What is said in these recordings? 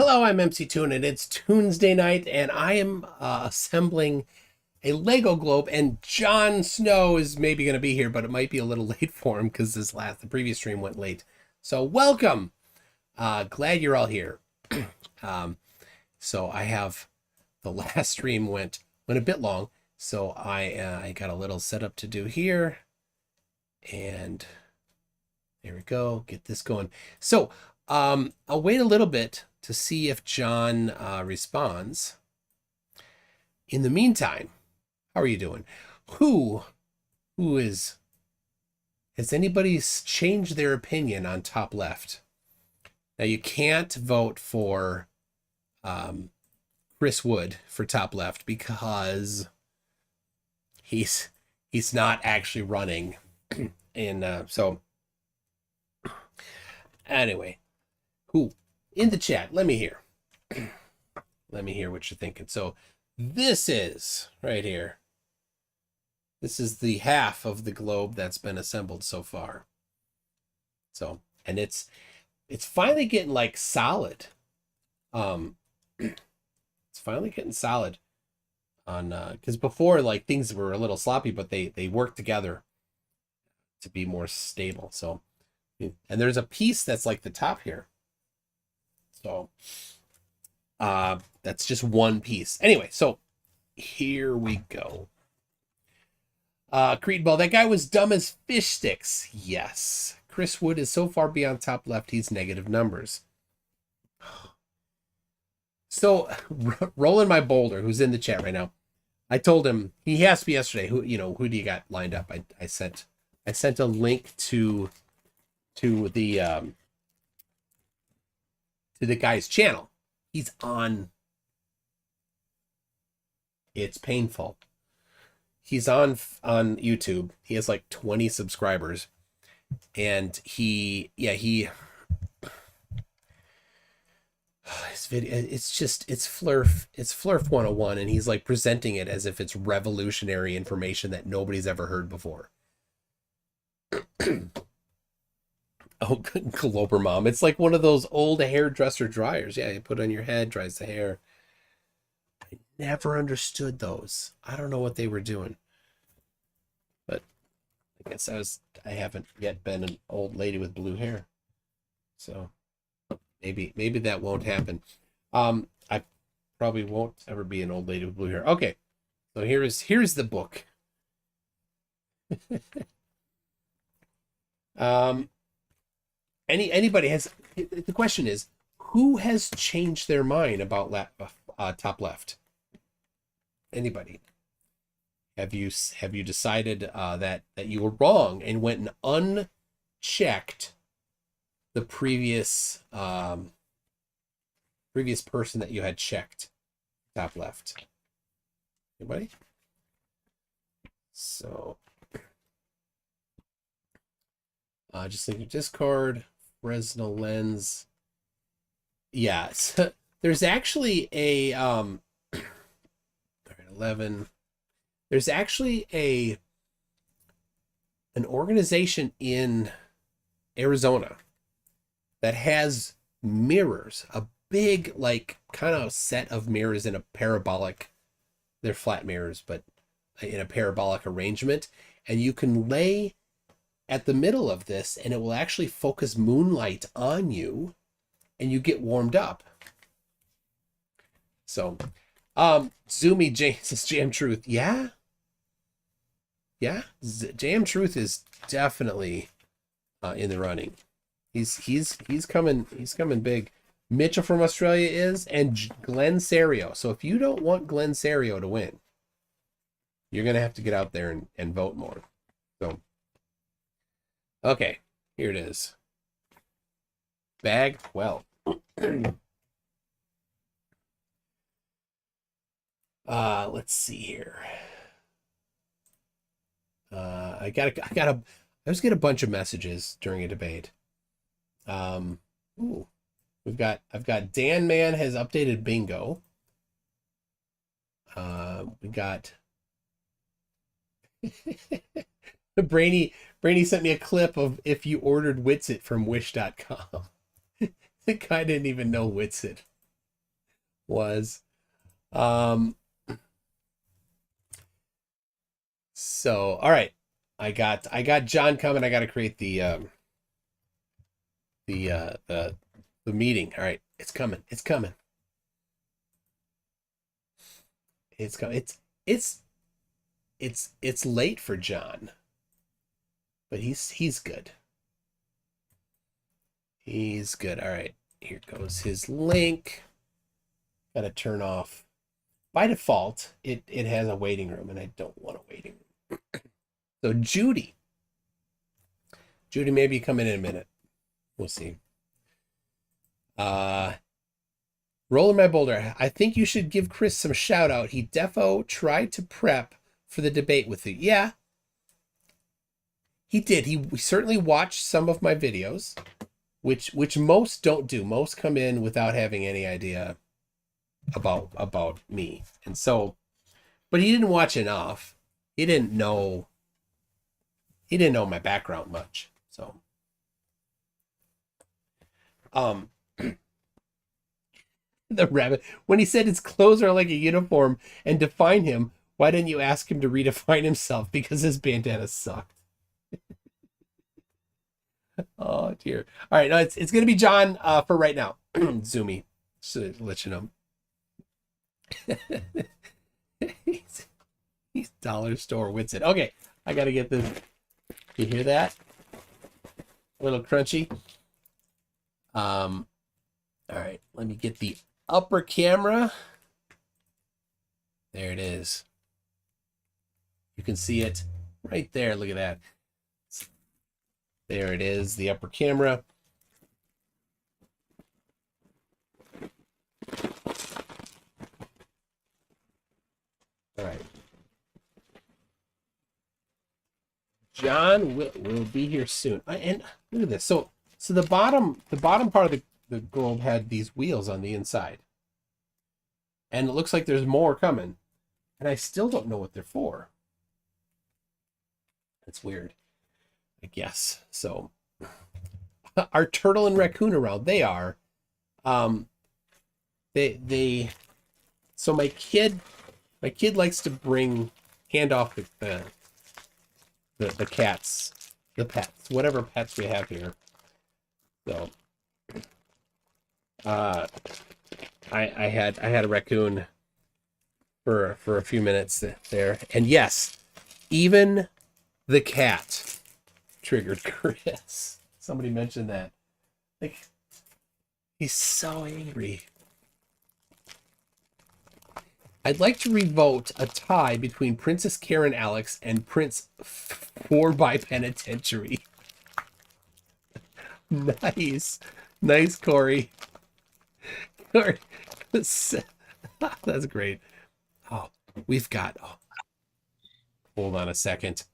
Hello, I'm MC Toon, and it's Tuesday night, and I am assembling a Lego globe. And Jon Snow is maybe going to be here, but it might be a little late for him because the previous stream went late. So welcome. Glad you're all here. Um, so I have the last stream went a bit long, so I got a little setup to do here, and there we go. Get this going. So I'll wait a little bit to see if Jon responds. In the meantime, how are you doing? Has anybody changed their opinion on top left? Now you can't vote for Chris Wood for top left because he's not actually running. And so anyway, who in the chat, let me hear what you're thinking. So this is right here. This is the half of the globe that's been assembled so far. So, and it's finally getting like solid. It's finally getting solid on because before, like, things were a little sloppy, but they work together to be more stable. So, and there's a piece that's like the top here. So that's just one piece. Anyway, so here we go. Creed Ball, that guy was dumb as fish sticks. Yes. Chris Wood is so far beyond top left, he's negative numbers. So Roland My Boulder, who's in the chat right now, I told him, he asked me yesterday, who do you got lined up? I sent a link to the guy's channel. He's on, it's painful. He's on YouTube. He has like 20 subscribers, and his video, it's Flurf 101, and he's like presenting it as if it's revolutionary information that nobody's ever heard before. Oh, Glober Mom. It's like one of those old hairdresser dryers. Yeah, you put it on your head, dries the hair. I never understood those. I don't know what they were doing. But I guess I haven't yet been an old lady with blue hair. So maybe that won't happen. I probably won't ever be an old lady with blue hair. Okay. So here's the book. Anybody has, the question is, who has changed their mind about top left? Anybody? Have you decided that you were wrong and went and unchecked the previous person that you had checked top left? Anybody? So just link your Discord. Fresnel lens. Yes. There's actually a 11. There's actually an organization in Arizona that has mirrors, a big, like, kind of set of mirrors in a parabolic, they're flat mirrors, but in a parabolic arrangement, and you can lay at the middle of this, and it will actually focus moonlight on you, and you get warmed up. So, Zoomy James is Jam Truth. Yeah, Jam Truth is definitely in the running. He's coming big. Mitchell from Australia is, and Glenn Serio. So if you don't want Glenn Serio to win, you're gonna have to get out there and vote more. So. Okay, here it is. Bag 12. Let's see here. I was getting a bunch of messages during a debate. I've got Dan Man has updated bingo. We got Brainy sent me a clip of if you ordered Witsit from wish.com. The guy didn't even know Witsit. was. So all right. I got John coming. I gotta create the meeting. All right, it's coming. It's coming. It's coming. It's late for John, but he's good. He's good. All right, here goes his link. Got to turn off. By default, it has a waiting room, and I don't want a waiting room. So Judy, maybe you come in a minute. We'll see. Roller my boulder. I think you should give Chris some shout out. He defo tried to prep for the debate with you. Yeah, he did. He certainly watched some of my videos, which most don't do. Most come in without having any idea about me. And so, but he didn't watch enough. He didn't know my background much. So, the rabbit, when he said his clothes are like a uniform and define him, why didn't you ask him to redefine himself? Because his bandana sucked. Oh dear. All right, no, it's gonna be John for right now. Zoomy, so to let you know. he's dollar store Whitson. Okay, I gotta get this. You hear that? A little crunchy. All right, let me get the upper camera. There it is. You can see it right there. Look at that. There it is, the upper camera. All right. John will be here soon. And look at this. So the bottom part of the globe had these wheels on the inside. And it looks like there's more coming. And I still don't know what they're for. It's weird, I guess. So our turtle and raccoon around, they are. They so my kid likes to hand off the cats, the pets, whatever pets we have here. So I had a raccoon for a few minutes there, and yes, even the cat triggered Chris. Somebody mentioned that. Like, he's so angry. I'd like to revote a tie between Princess Karen Alex and Prince 4 by Penitentiary. Nice, Corey. Corey, that's great. Oh, we've got. Oh, hold on a second.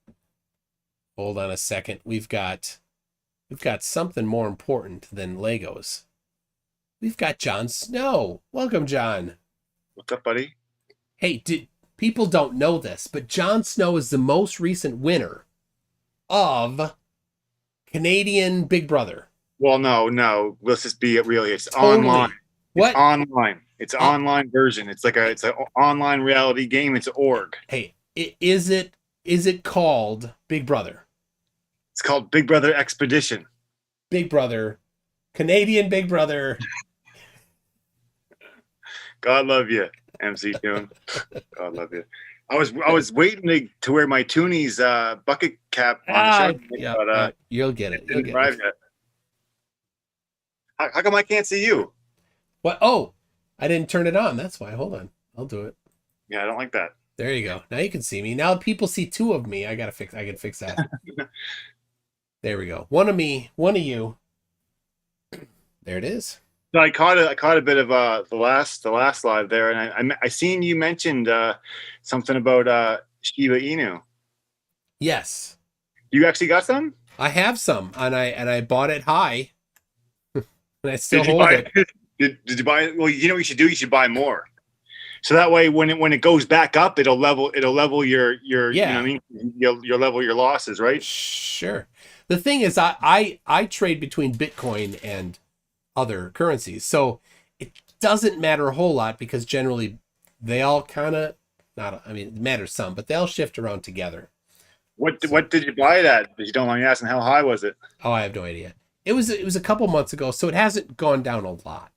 We've got something more important than Legos. We've got Jon Snow. Welcome, John. What's up, buddy? Hey, people don't know this, but Jon Snow is the most recent winner of Canadian Big Brother. Well, no. Let's just be real. It's Totally. online. What? It's online. It's an online version. It's an online reality game. It's org. Hey, is it called Big Brother? It's called Big Brother Expedition. Big Brother, Canadian Big Brother. God love you, MC Tune. God love you. I was waiting to wear my Toonies bucket cap on the show, yeah, but you'll get it. Didn't arrive yet. How come I can't see you? What? Oh, I didn't turn it on. That's why. Hold on. I'll do it. Yeah, I don't like that. There you go. Now you can see me. Now people see two of me. I can fix that. There we go. One of me, one of you. There it is. So I caught a bit of the last live there, and I seen you mentioned something about Shiba Inu. Yes. You actually got some? I have some, and I bought it high, and I still hold it. Did you buy? Well, you know what you should do. You should buy more, so that way when it goes back up, it'll level your Yeah. You know what I mean? You'll level your losses, right? Sure. The thing is, I trade between Bitcoin and other currencies, so doesn't matter a whole lot because generally they all kind of not. I mean, it matters some, but they all shift around together. What did you buy it at? If you don't mind me asking, how high was it? Oh, I have no idea. It was a couple months ago, so it hasn't gone down a lot.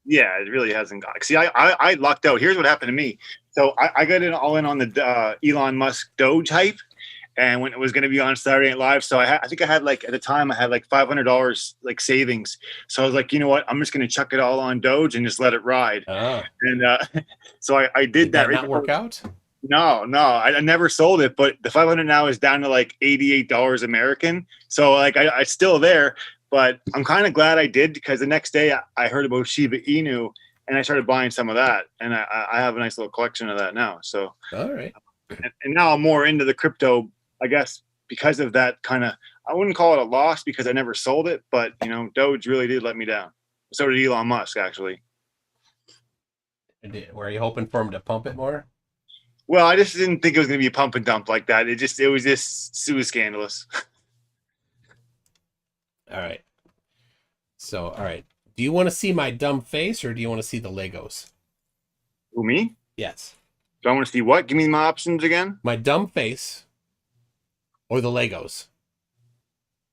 Yeah, it really hasn't got. See, I lucked out. Here's what happened to me. So I got in all in on the Elon Musk Doge hype, and when it was going to be on Saturday Night Live, so I think I had like at the time I had like $500 like savings. So I was like, you know what, I'm just going to chuck it all on Doge and just let it ride. Oh. And so I did that. That not work out? No, I never sold it, but the 500 now is down to like $88 American. So like I still there, but I'm kind of glad I did because the next day I heard about Shiba Inu and I started buying some of that, and I have a nice little collection of that now. So all right, and now I'm more into the crypto, I guess, because of that kind of. I wouldn't call it a loss because I never sold it, but you know, Doge really did let me down. So did Elon Musk actually. Were you hoping for him to pump it more? Well, I just didn't think it was going to be a pump and dump like that. It was scandalous. All right. So, all right. Do you want to see my dumb face or do you want to see the Legos? Who, me? Yes. Do I want to see what? Give me my options again. My dumb face or the Legos?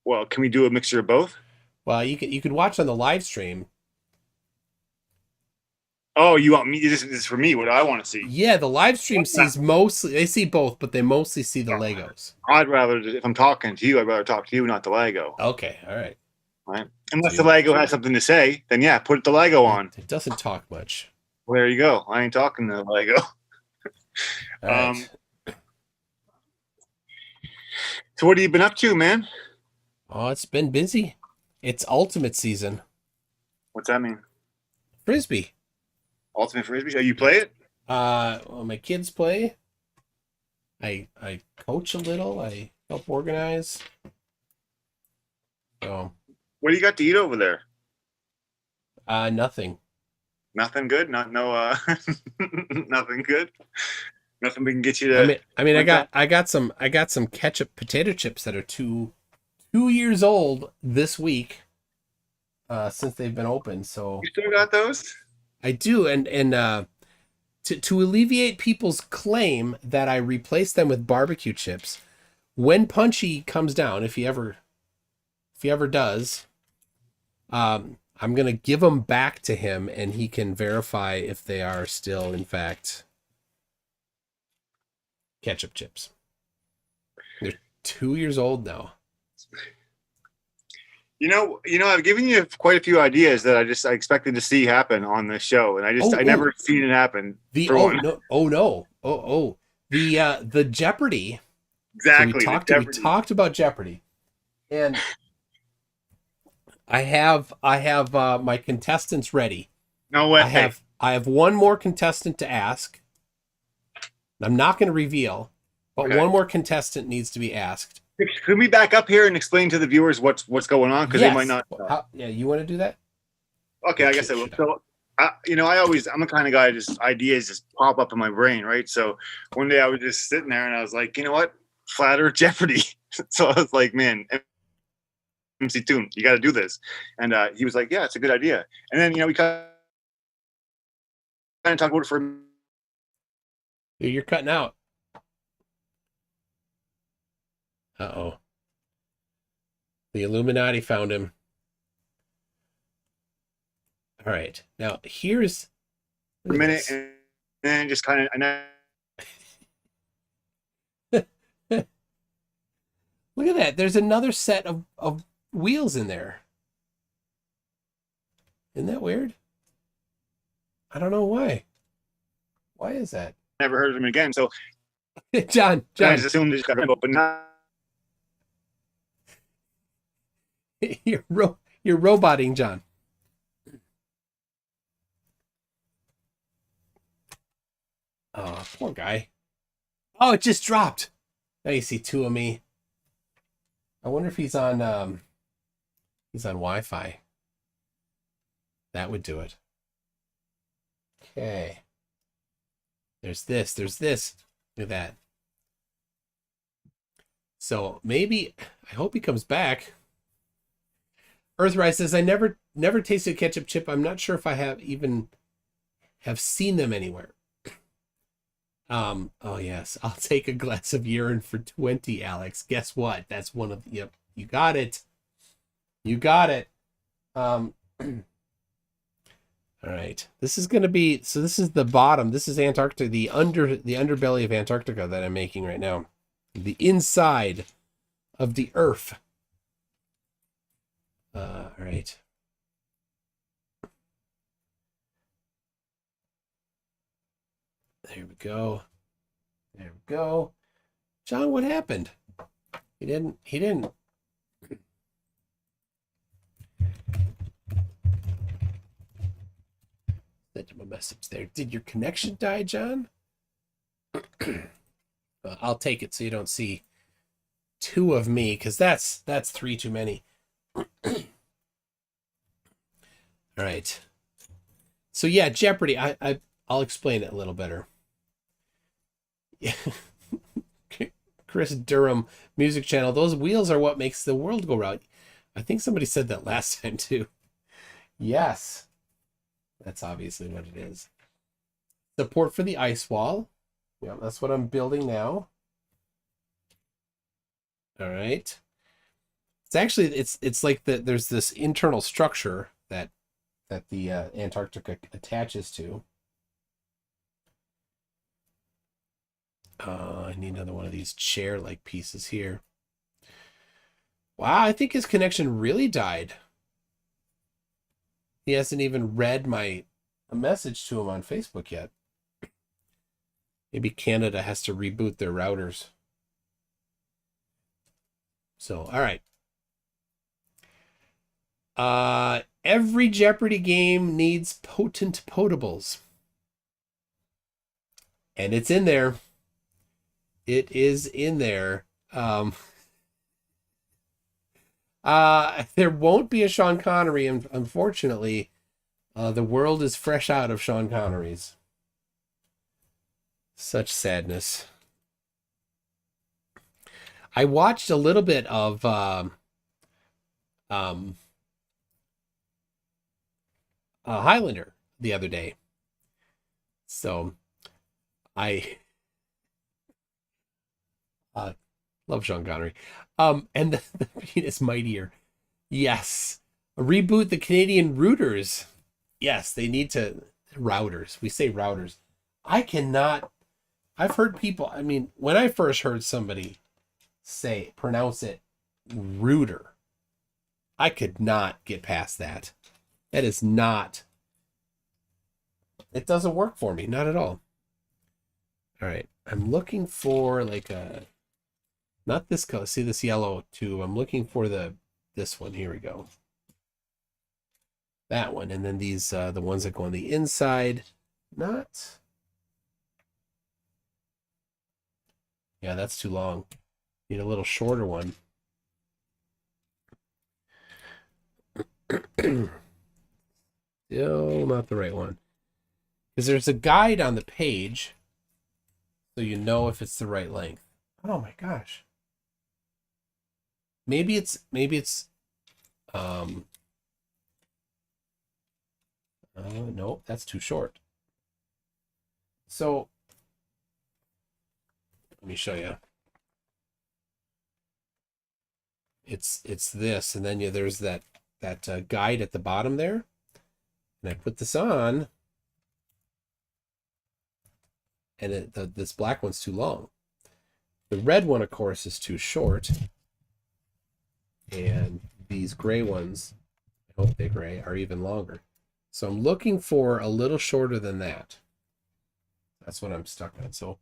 Well, can we do a mixture of both? Well, you could watch on the live stream. Oh, you want me? This is for me. What do I want to see? Yeah, the live stream sees mostly. They see both, but they mostly see the Legos. I'd rather, if I'm talking to you, I'd rather talk to you, not the Lego. Okay, all right. Right. Unless the Lego has something to say, then yeah, put the Lego on. It doesn't talk much. Well, there you go. I ain't talking to the Lego. All right. So what have you been up to, man? Oh, it's been busy. It's ultimate season. What's that mean? Frisbee. Ultimate Frisbee? Oh, you play it? Well, my kids play. I coach a little. I help organize. So. What do you got to eat over there? Nothing. Nothing good. Nothing good. Nothing we can get you to. I mean, I got some ketchup potato chips that are 2 years old this week. Since they've been open, so you still got those? I do, and to alleviate people's claim that I replaced them with barbecue chips, when Punchy comes down, if he ever does, I'm gonna give them back to him, and he can verify if they are still, in fact, ketchup chips. They're 2 years old now. You know, I've given you quite a few ideas that I expected to see happen on this show, and I never seen it happen. The Jeopardy. Exactly. So we talked about Jeopardy, and I have my contestants ready. No way. I have one more contestant to ask. I'm not going to reveal, but one more contestant needs to be asked. Can we back up here and explain to the viewers what's going on? Because they might not. You want to do that? Okay, I guess I will. So, I'm the kind of guy just ideas just pop up in my brain, right? So one day I was just sitting there and I was like, you know what? Flat Earth Jeopardy. So I was like, man, MC Toon, you got to do this. And he was like, yeah, it's a good idea. And then, we kind of talked about it for. You're cutting out. Uh-oh. The Illuminati found him. All right. Now, here's... a minute, and then just kind of... Look at that. There's another set of wheels in there. Isn't that weird? I don't know why. Why is that? Never heard of him again. So, John. I just assumed it got rid of it, but not... You're roboting, John. Oh, poor guy. Oh, it just dropped. Now you see two of me. I wonder if he's on Wi-Fi. That would do it. Okay. There's this. Look at that. So maybe, I hope he comes back. Earthrise says, I never tasted ketchup chip. I'm not sure if I have even have seen them anywhere. Oh yes, I'll take a glass of urine for 20, Alex. Guess what? That's one of yep, you got it. You got it. All right. This is gonna be so this is the bottom. This is Antarctica, the underbelly of Antarctica that I'm making right now. The inside of the Earth. All right. There we go. There we go. John, what happened? He didn't. Sent him a message there. Did your connection die, John? I'll take it so you don't see two of me, because that's three too many. All right. So yeah, Jeopardy. I'll explain it a little better. Yeah. Chris Durham music channel. Those wheels are what makes the world go round. I think somebody said that last time too. Yes. That's obviously what it is. Support for the ice wall. Yeah, that's what I'm building now. All right. It's actually it's like there's this internal structure that the Antarctica attaches to. I need another one of these chair-like pieces here. Wow, I think his connection really died. He hasn't even read a message to him on Facebook yet. Maybe Canada has to reboot their routers. So, all right. Every Jeopardy game needs potent potables. And it's in there. It is in there. There won't be a Sean Connery, and unfortunately, the world is fresh out of Sean Connery's. Such sadness. I watched a little bit of Highlander the other day. So I love Sean Connery. And the penis mightier. Yes. Reboot the Canadian routers. Yes, they need to routers. We say routers. I've heard people, I mean, when I first heard somebody pronounce it router, I could not get past that. That is not, it doesn't work for me, not at all. All right, I'm looking for like not this color, see this yellow too. I'm looking for this one, here we go. That one, and then these, the ones that go on the inside, not, yeah, that's too long. Need a little shorter one. Still not the right one. Because there's a guide on the page, so you know if it's the right length. Oh my gosh. Maybe it's no, that's too short. So let me show you. It's this, and then there's that guide at the bottom there, and I put this on, and this black one's too long. The red one, of course, is too short, and these gray ones, I hope they're gray, are even longer. So I'm looking for a little shorter than that. That's what I'm stuck on. So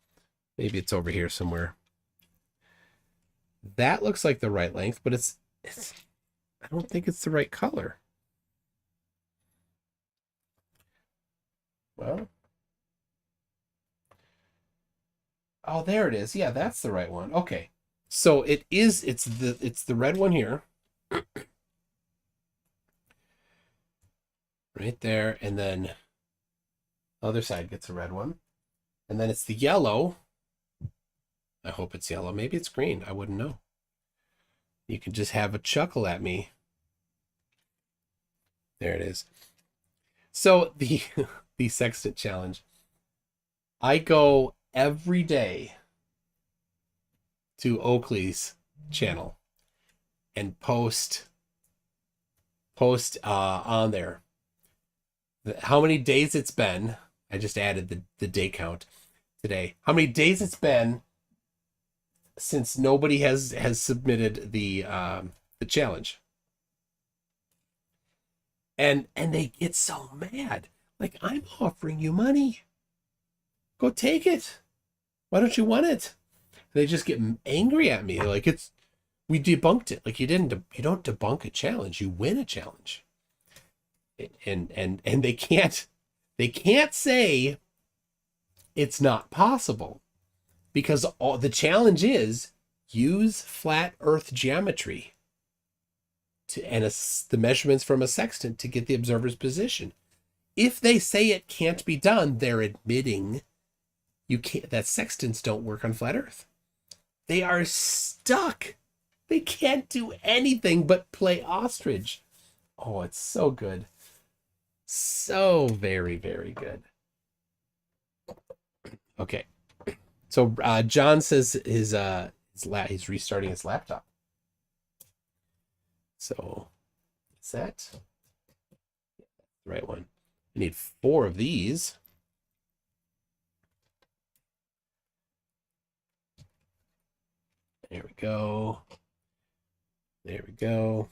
maybe it's over here somewhere. That looks like the right length, but it's I don't think it's the right color. Well, oh, there it is. Yeah, that's the right one. Okay. So it's the red one here. Right there, and then other side gets a red one. And then it's the yellow. I hope it's yellow. Maybe it's green. I wouldn't know. You can just have a chuckle at me. There it is. So the sextant challenge. I go every day to Oakley's channel and post on there how many days it's been. I just added the day count today. How many days it's been since nobody has submitted the challenge. And they get so mad. Like, I'm offering you money. Go take it. Why don't you want it? They just get angry at me. Like, we debunked it. Like, you don't debunk a challenge. You win a challenge. And they can't say it's not possible, because all the challenge is use flat earth geometry and the measurements from a sextant to get the observer's position. If they say it can't be done, they're admitting that sextants don't work on flat earth. They are stuck. They can't do anything but play ostrich. Oh, it's so good. So very, very good. Okay. So John says he's restarting his laptop. So is that the right one? I need 4 of these. There we go. There we go.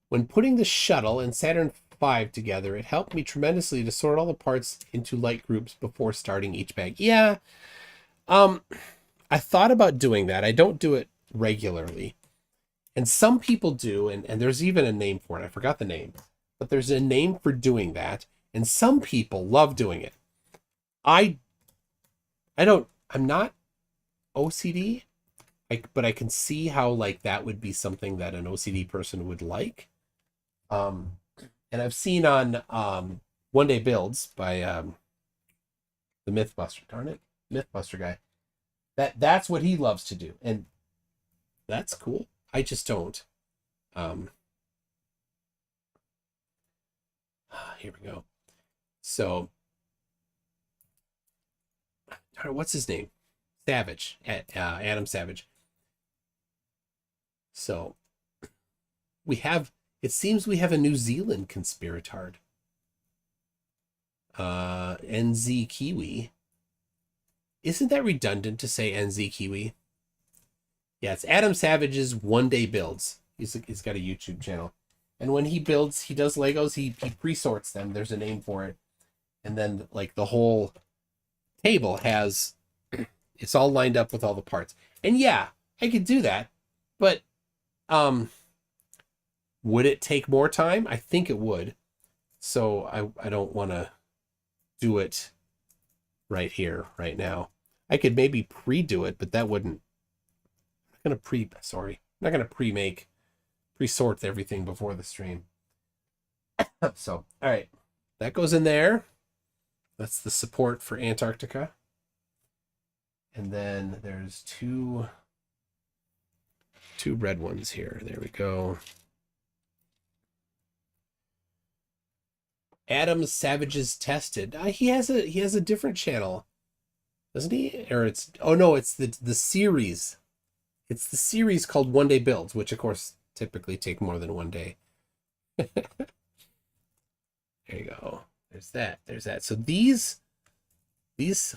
When putting the shuttle and Saturn V together, it helped me tremendously to sort all the parts into light groups before starting each bag. Yeah. I thought about doing that. I don't do it regularly. And some people do, and there's even a name for it. I forgot the name. But there's a name for doing that. And some people love doing it. I'm not OCD. But I can see how like that would be something that an OCD person would like. And I've seen on One Day Builds by the Mythbuster, darn it, Mythbuster guy. That's what he loves to do, and that's cool. I just don't. Here we go. So, what's his name? Savage, Adam Savage. So it seems we have a New Zealand conspiratard. NZ Kiwi. Isn't that redundant to say NZ Kiwi? Yeah, it's Adam Savage's One Day Builds. He's got a YouTube channel. And when he builds, he does Legos, he pre-sorts them. There's a name for it. And then like the whole table has, it's all lined up with all the parts. And yeah, I could do that. But would it take more time? I think it would. So I don't want to do it right here, right now. I could maybe pre-do it, but that wouldn't. I'm not going to pre-sort everything before the stream. So, all right. That goes in there. That's the support for Antarctica. And then there's two red ones here. There we go. Adam Savage's Tested. He has a different channel, doesn't he? Or it's the series. It's the series called One Day Builds, which of course typically take more than one day. There you go. There's that. So these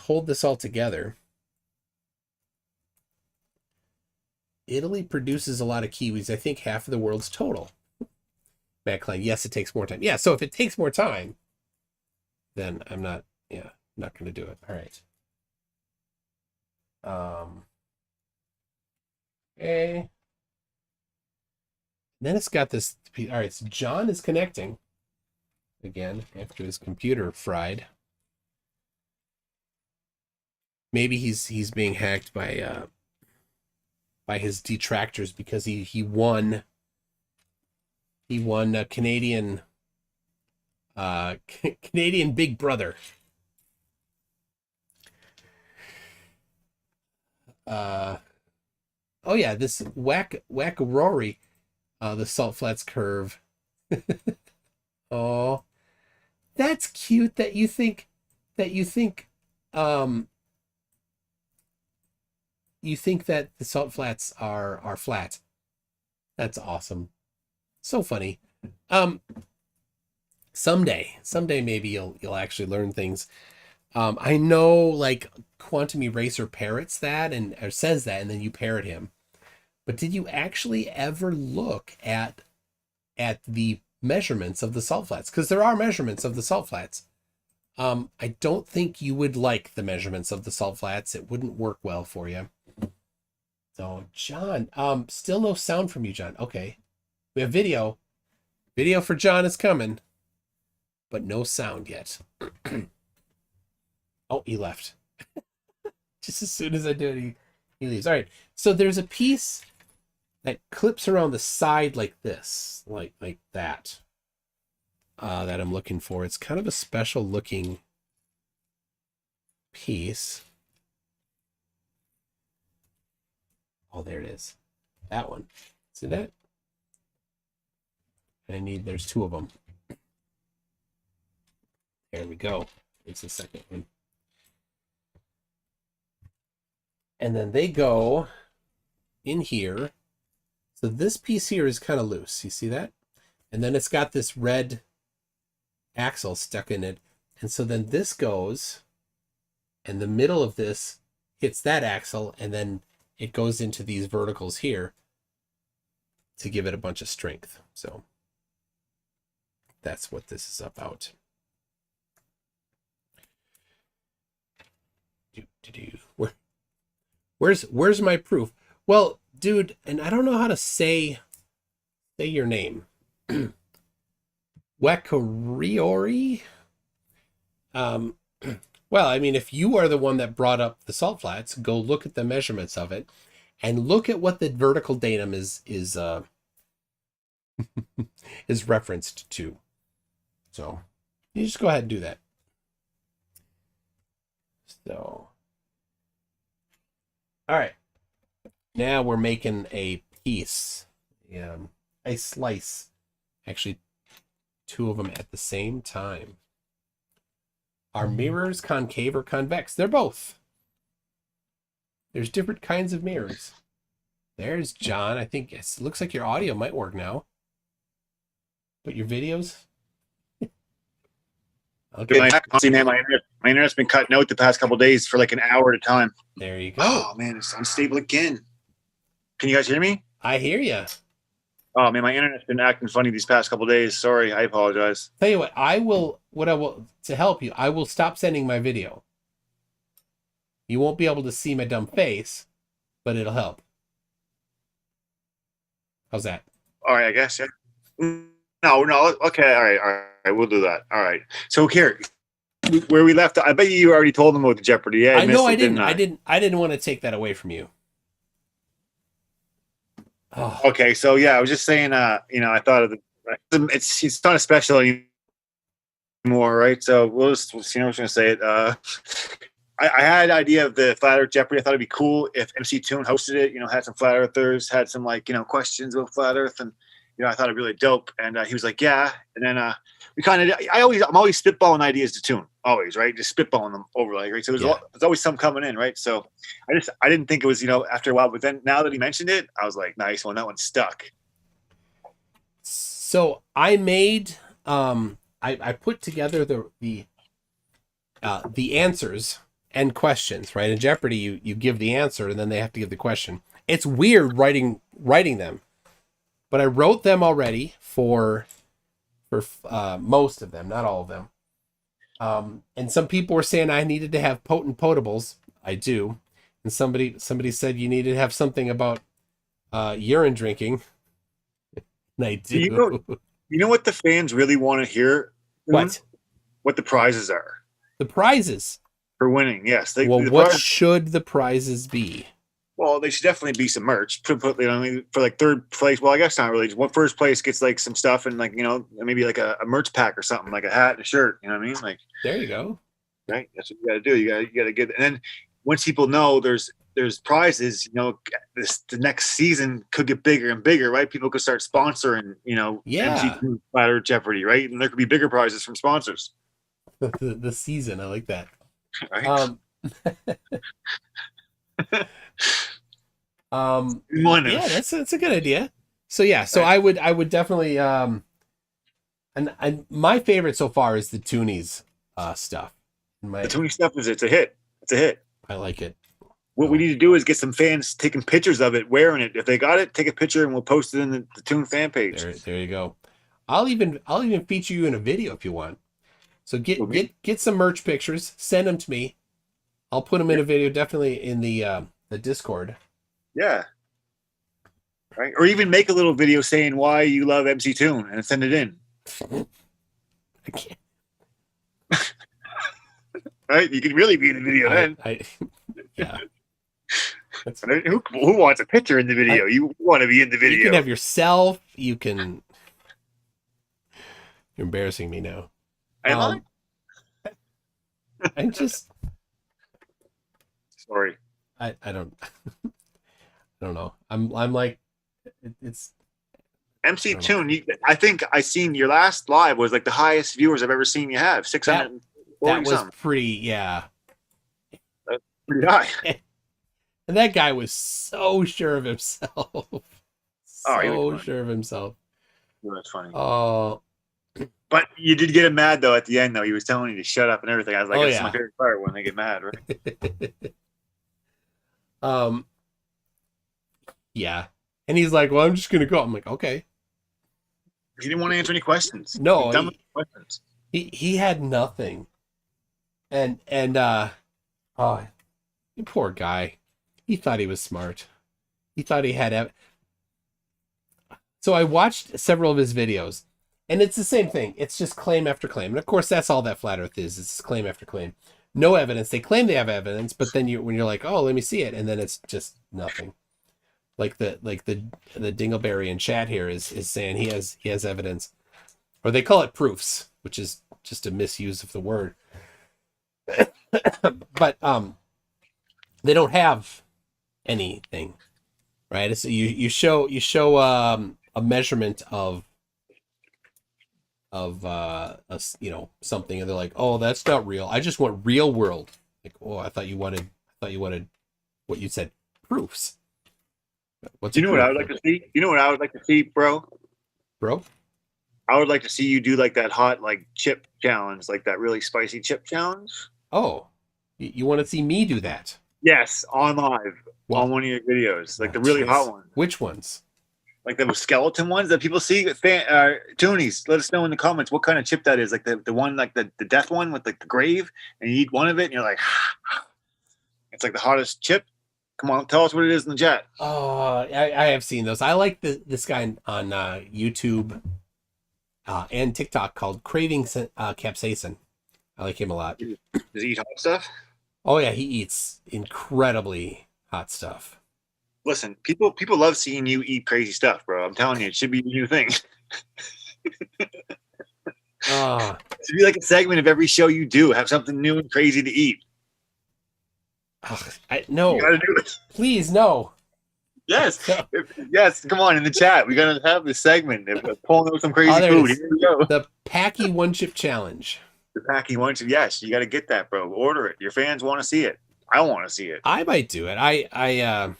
hold this all together. Italy produces a lot of kiwis. I think half of the world's total. Matt Klein, yes, it takes more time. Yeah, so if it takes more time, then I'm not going to do it. All right. Okay. Then it's got this. All right, so John is connecting again after his computer fried. Maybe he's being hacked by his detractors because he won a Canadian Big Brother. Oh yeah, this Whack-A-Rory, the Salt Flats curve. Oh, That's cute that you think um you think that the salt flats are flat. That's awesome. So funny. Um someday maybe you'll actually learn things. I know like Quantum Eraser parrots that and or says that and then you parrot him. But did you actually ever look at the measurements of the salt flats? Because there are measurements of the salt flats. I don't think you would like the measurements of the salt flats. It wouldn't work well for you. So, John, still no sound from you, John. Okay. We have video. Video for John is coming, but no sound yet. Oh, he left. Just as soon as I do it, he leaves. All right. So there's a piece that clips around the side like this, like that. That I'm looking for. It's kind of a special looking piece. Oh, there it is. That one. See that? There's two of them. There we go. It's the second one. And then they go in here. So this piece here is kind of loose. You see that? And then it's got this red axle stuck in it. And so then this goes, and the middle of this hits that axle, and then it goes into these verticals here to give it a bunch of strength. So that's what this is about. Where's my proof? Well, dude, and I don't know how to say your name. Wakariori? Well, I mean, if you are the one that brought up the salt flats, go look at the measurements of it and look at what the vertical datum is is referenced to. So you just go ahead and do that. So, all right. Now we're making a piece, a slice. Actually, two of them at the same time. Are mirrors concave or convex? They're both. There's different kinds of mirrors. There's John. I think it looks like your audio might work now. But your videos? Okay. My internet's been cutting out the past couple of days for like an hour at a time. There you go. Oh, man, it's unstable again. Can you guys hear me? I hear you. Oh, man, my internet's been acting funny these past couple of days. Sorry, I apologize. Tell you what, I will to help you, I will stop sending my video. You won't be able to see my dumb face, but it'll help. How's that? All right, I guess. Yeah. No. Okay, all right. We'll do that. All right. So here, where we left, I bet you already told them about the Jeopardy. Yeah, I know I didn't. I didn't want to take that away from you. Oh. Okay, so yeah, I was just saying, I thought of it's not a special anymore, right? So we'll just, I was going to say it. I had an idea of the Flat Earth Jeopardy. I thought it'd be cool if MC Toon hosted it, had some Flat Earthers, had some questions about Flat Earth, and I thought it really dope. And he was like, yeah. And then I'm always spitballing ideas to Toon, always, right? Just spitballing them over, right? So there's always some coming in, right? So I didn't think it was, after a while, but then now that he mentioned it, I was like, nice one, that one stuck. So I made, I put together the answers and questions, right? In Jeopardy, you give the answer and then they have to give the question. It's weird writing them, but I wrote them already for most of them, not all of them. And some people were saying I needed to have potent potables. I do. And somebody said you needed to have something about urine drinking. And I do. You know what the fans really want to hear? What? What the prizes are. The prizes. For winning, yes. What should the prizes be? Well, they should definitely be some merch. For like third place. Well, I guess not really. First place gets like some stuff and maybe like a merch pack or something, like a hat and a shirt. You know what I mean? Like there you go. Right. That's what you got to do. You got to get. And then once people know there's prizes, the next season could get bigger and bigger, right? People could start sponsoring, MC Flat Earth Jeopardy, right? And there could be bigger prizes from sponsors. the season. I like that. Right? Um, One yeah, of that's a good idea. So yeah, so right. I would definitely and my favorite so far is the Toonies stuff. The My Tony stuff is it's a hit. It's a hit. I like it. What we need to do is get some fans taking pictures of it, wearing it. If they got it, take a picture and we'll post it in the Toon fan page. There you go. I'll even feature you in a video if you want. So Okay. get some merch pictures, send them to me. I'll put them in a video, definitely in the Discord. Yeah. Right. Or even make a little video saying why you love MC Toon and send it in. I can't. Right. You can really be in the video then. Yeah. Right? Who wants a picture in the video? You want to be in the video. You can have yourself. You can. You're embarrassing me now. Am I? I'm just. Sorry. I don't. I don't know. I'm like, it's MC Toon. I think I seen your last live was like the highest viewers I've ever seen you have. 640 that was something. pretty. Yeah. That's pretty high. And that guy was so sure of himself. So sure of himself. That's funny. Oh. But you did get him mad though at the end though. He was telling you to shut up and everything. I was like, Oh, that's yeah. my favorite part when they get mad, right? Yeah. And he's like, well, I'm just gonna go. I'm like, okay. He didn't want to answer any questions. No, He's done with questions. he had nothing. And oh, poor guy. He thought he was smart. He thought he had so I watched several of his videos, and it's the same thing. It's just claim after claim. And of course that's all that Flat Earth is. It's claim after claim. No evidence. They claim they have evidence, but then when you're like, oh, let me see it, and then it's just nothing. Like the Dingleberry in chat here is saying he has evidence, or they call it proofs, which is just a misuse of the word. But they don't have anything, right? So you show a measurement of something, and they're like, oh, that's not real. I just want real world. Like, oh, I thought you wanted what you said, proofs. What's you know what I would like to see? You know what I would like to see, bro? I would like to see you do like that hot like chip challenge, like that really spicy chip challenge. Oh, you want to see me do that? Yes, on live on one of your videos, like the really hot ones. Which ones? Like the skeleton ones that people see. Toonies, let us know in the comments what kind of chip that is. Like the one, like the death one with like the grave, and you eat one of it, and you're like, it's like the hottest chip. Come on, tell us what it is in the chat. Oh, I have seen those. I like this guy on YouTube and TikTok called Craving Capsaicin. I like him a lot. Does he eat hot stuff? Oh yeah, he eats incredibly hot stuff. Listen, people love seeing you eat crazy stuff, bro. I'm telling you, it should be a new thing. It should be like a segment of every show you do. Have something new and crazy to eat. No. You gotta do it. Please, no. Yes. Yes, come on, in the chat. We're gonna have this segment. Pulling out some crazy food. Here we go. The Packy One Chip Challenge. The Packy One Chip. Yes, you gotta get that, bro. Order it. Your fans want to see it. I want to see it. I might do it. I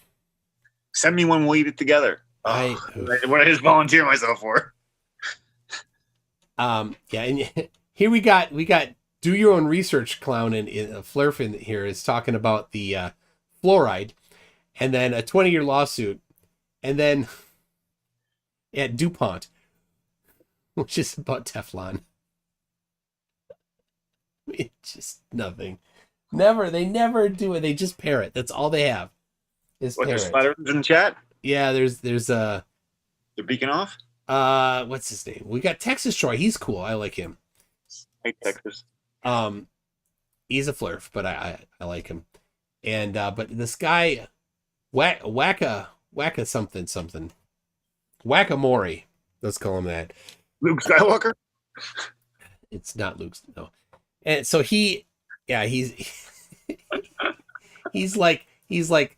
send me one, we'll eat it together. What I just volunteer myself for. Yeah, and here we got do your own research clown and Flurfin here is talking about the fluoride, and then a 20-year lawsuit, and then at DuPont, which is about Teflon. It's just nothing. They never do it. They just parrot. That's all they have. Is what, parrot. There's splatters in the chat? Yeah, there's they're beaking off? What's his name? We got Texas Troy. He's cool. I like him. Hey, Texas. He's a flurf, but I like him. And but this guy Wacka something. Whack-a-Mori. Let's call him that. Luke Skywalker? It's not Luke, no. And so he's like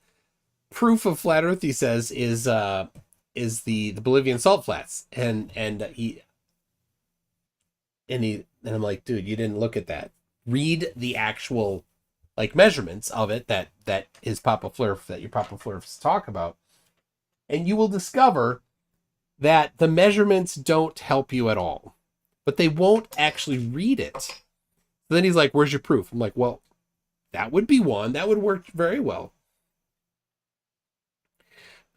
proof of flat earth, he says, is the Bolivian salt flats. And he and I'm like, dude, you didn't look at that. Read the actual like measurements of it that his Papa Flurf, that your Papa Flurfs talk about, and you will discover that the measurements don't help you at all, but they won't actually read it. So then he's like, where's your proof? I'm like, well, that would be one. That would work very well.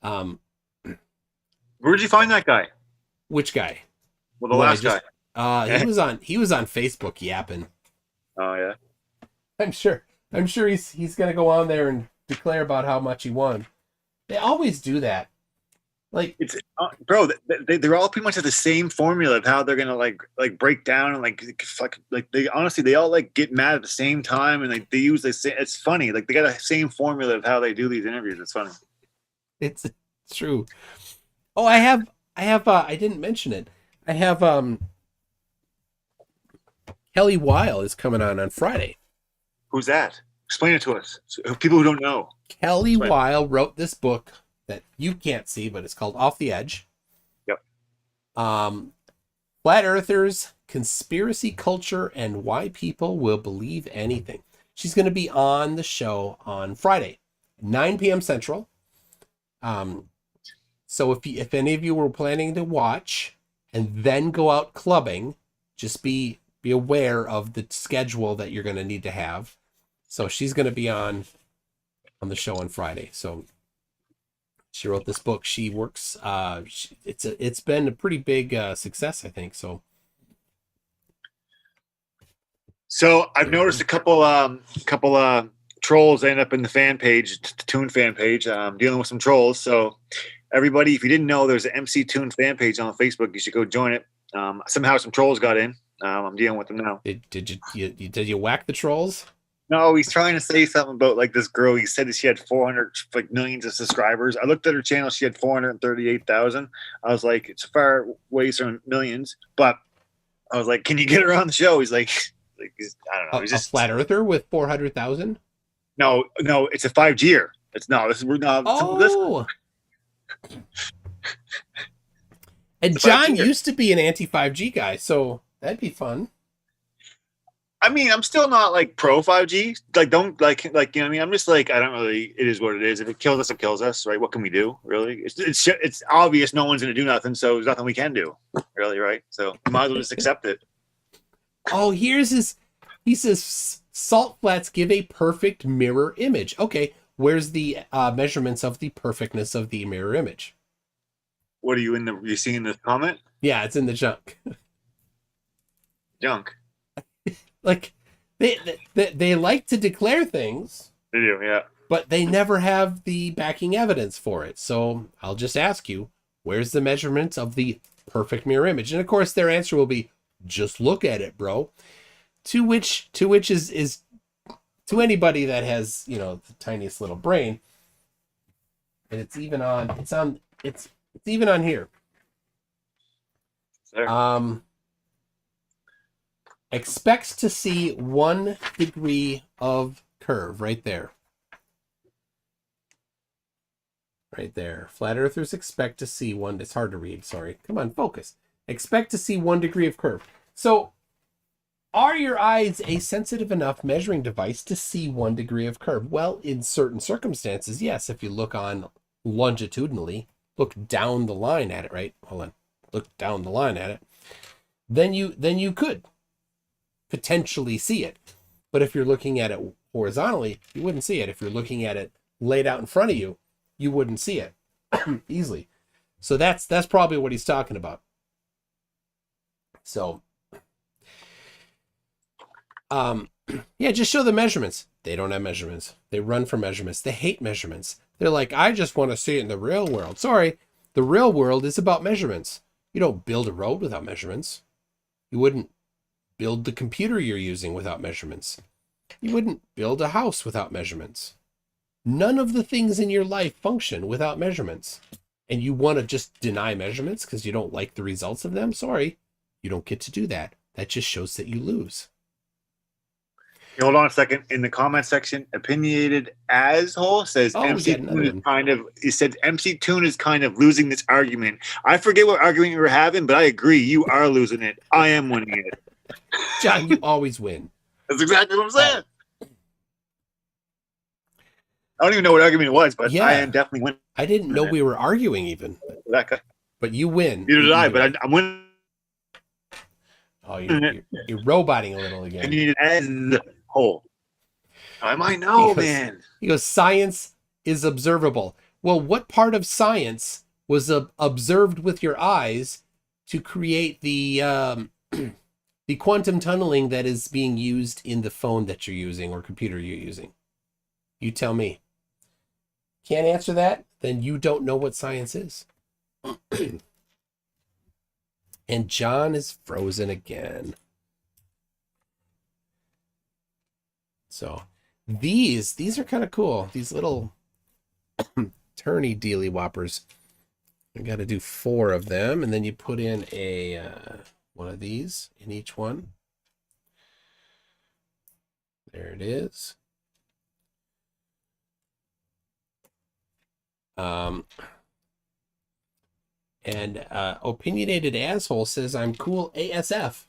Where'd you find that guy? Which guy? Well, the last guy. He was on Facebook yapping. Oh yeah. I'm sure he's gonna go on there and declare about how much he won. They always do that. Like it's bro, they're all pretty much have the same formula of how they're gonna like break down and like they honestly they all like get mad at the same time and like they use the same. It's funny, like they got the same formula of how they do these interviews. It's funny. it's true. Oh, I have I didn't mention it. I have Kelly Weil is coming on Friday. Who's that? Explain it to us. So, people who don't know. Kelly Weil wrote this book that you can't see, but it's called Off the Edge. Yep. Flat Earthers, Conspiracy Culture, and Why People Will Believe Anything. She's going to be on the show on Friday, 9 p.m. Central. So if any of you were planning to watch and then go out clubbing, just be aware of the schedule that you're going to need to have. So she's going to be on the show on Friday. So she wrote this book. She works. It's been a pretty big success, I think. So I've noticed a couple trolls end up in the fan page, Toon fan page. Dealing with some trolls. So everybody, if you didn't know, there's an MC Toon fan page on Facebook. You should go join it. Somehow some trolls got in. I'm dealing with them now. Did you whack the trolls? No, he's trying to say something about like this girl. He said that she had 400 like millions of subscribers. I looked at her channel; she had 438,000. I was like, it's far ways from millions. But I was like, can you get her on the show? He's like I don't know. He's just a flat earther with 400,000. No, it's a 5G-er. It's no. This is not. Oh. And John used to be an anti-5G guy, so that'd be fun. I mean, I'm still not like pro 5G. Like, don't like you know what I mean? I'm just like, I don't really. It is what it is. If it kills us, it kills us, right? What can we do, really? It's obvious no one's going to do nothing, so there's nothing we can do, really, right? So we might as well just accept it. Oh, here's his. He says salt flats give a perfect mirror image. Okay, where's the measurements of the perfectness of the mirror image? What are you seeing the comment? Yeah, it's in the junk. Junk. Like they like to declare things. They do, yeah. But they never have the backing evidence for it. So I'll just ask you, where's the measurements of the perfect mirror image? And of course their answer will be, just look at it, bro. To which is to anybody that has, the tiniest little brain. And it's even on here. There. Expects to see 1 degree of curve right there. Right there. Flat earthers expect to see one. It's hard to read. Sorry. Come on, focus. Expect to see 1 degree of curve. So are your eyes a sensitive enough measuring device to see 1 degree of curve? Well, in certain circumstances, yes. If you look on longitudinally, look down the line at it, right? Hold on. Look down the line at it. Then you could potentially see it. But if you're looking at it horizontally, you wouldn't see it. If you're looking at it laid out in front of you, you wouldn't see it easily. So that's probably what he's talking about. So yeah, just show the measurements. They don't have measurements. They run for measurements. They hate measurements. They're like, I just want to see it in the real world. Sorry, the real world is about measurements. You don't build a road without measurements. You wouldn't build the computer you're using without measurements. You wouldn't build a house without measurements. None of the things in your life function without measurements. And you want to just deny measurements because you don't like the results of them? Sorry, you don't get to do that. That just shows that you lose. Hold on a second. In the comment section, opinionated asshole says MC Toon is he said MC Toon is kind of losing this argument. I forget what argument you were having, but I agree. You are losing it. I am winning it. John, you always win. That's exactly what I'm saying. I don't even know what argument it was, but Yeah. I am definitely winning. I didn't know we were arguing even. But you win. Neither did I, but I'm winning. Oh, you're roboting a little again. I need an end hole. I might know, man. He goes, science is observable. Well, what part of science was observed with your eyes to create the the quantum tunneling that is being used in the phone that you're using or computer you're using? You tell me. Can't answer that? Then you don't know what science is. And John is frozen again. So these are kind of cool. These little turny dealy whoppers. I got to do 4 of them, and then you put in a one of these in each one. There it is. And Opinionated Asshole says, I'm cool ASF.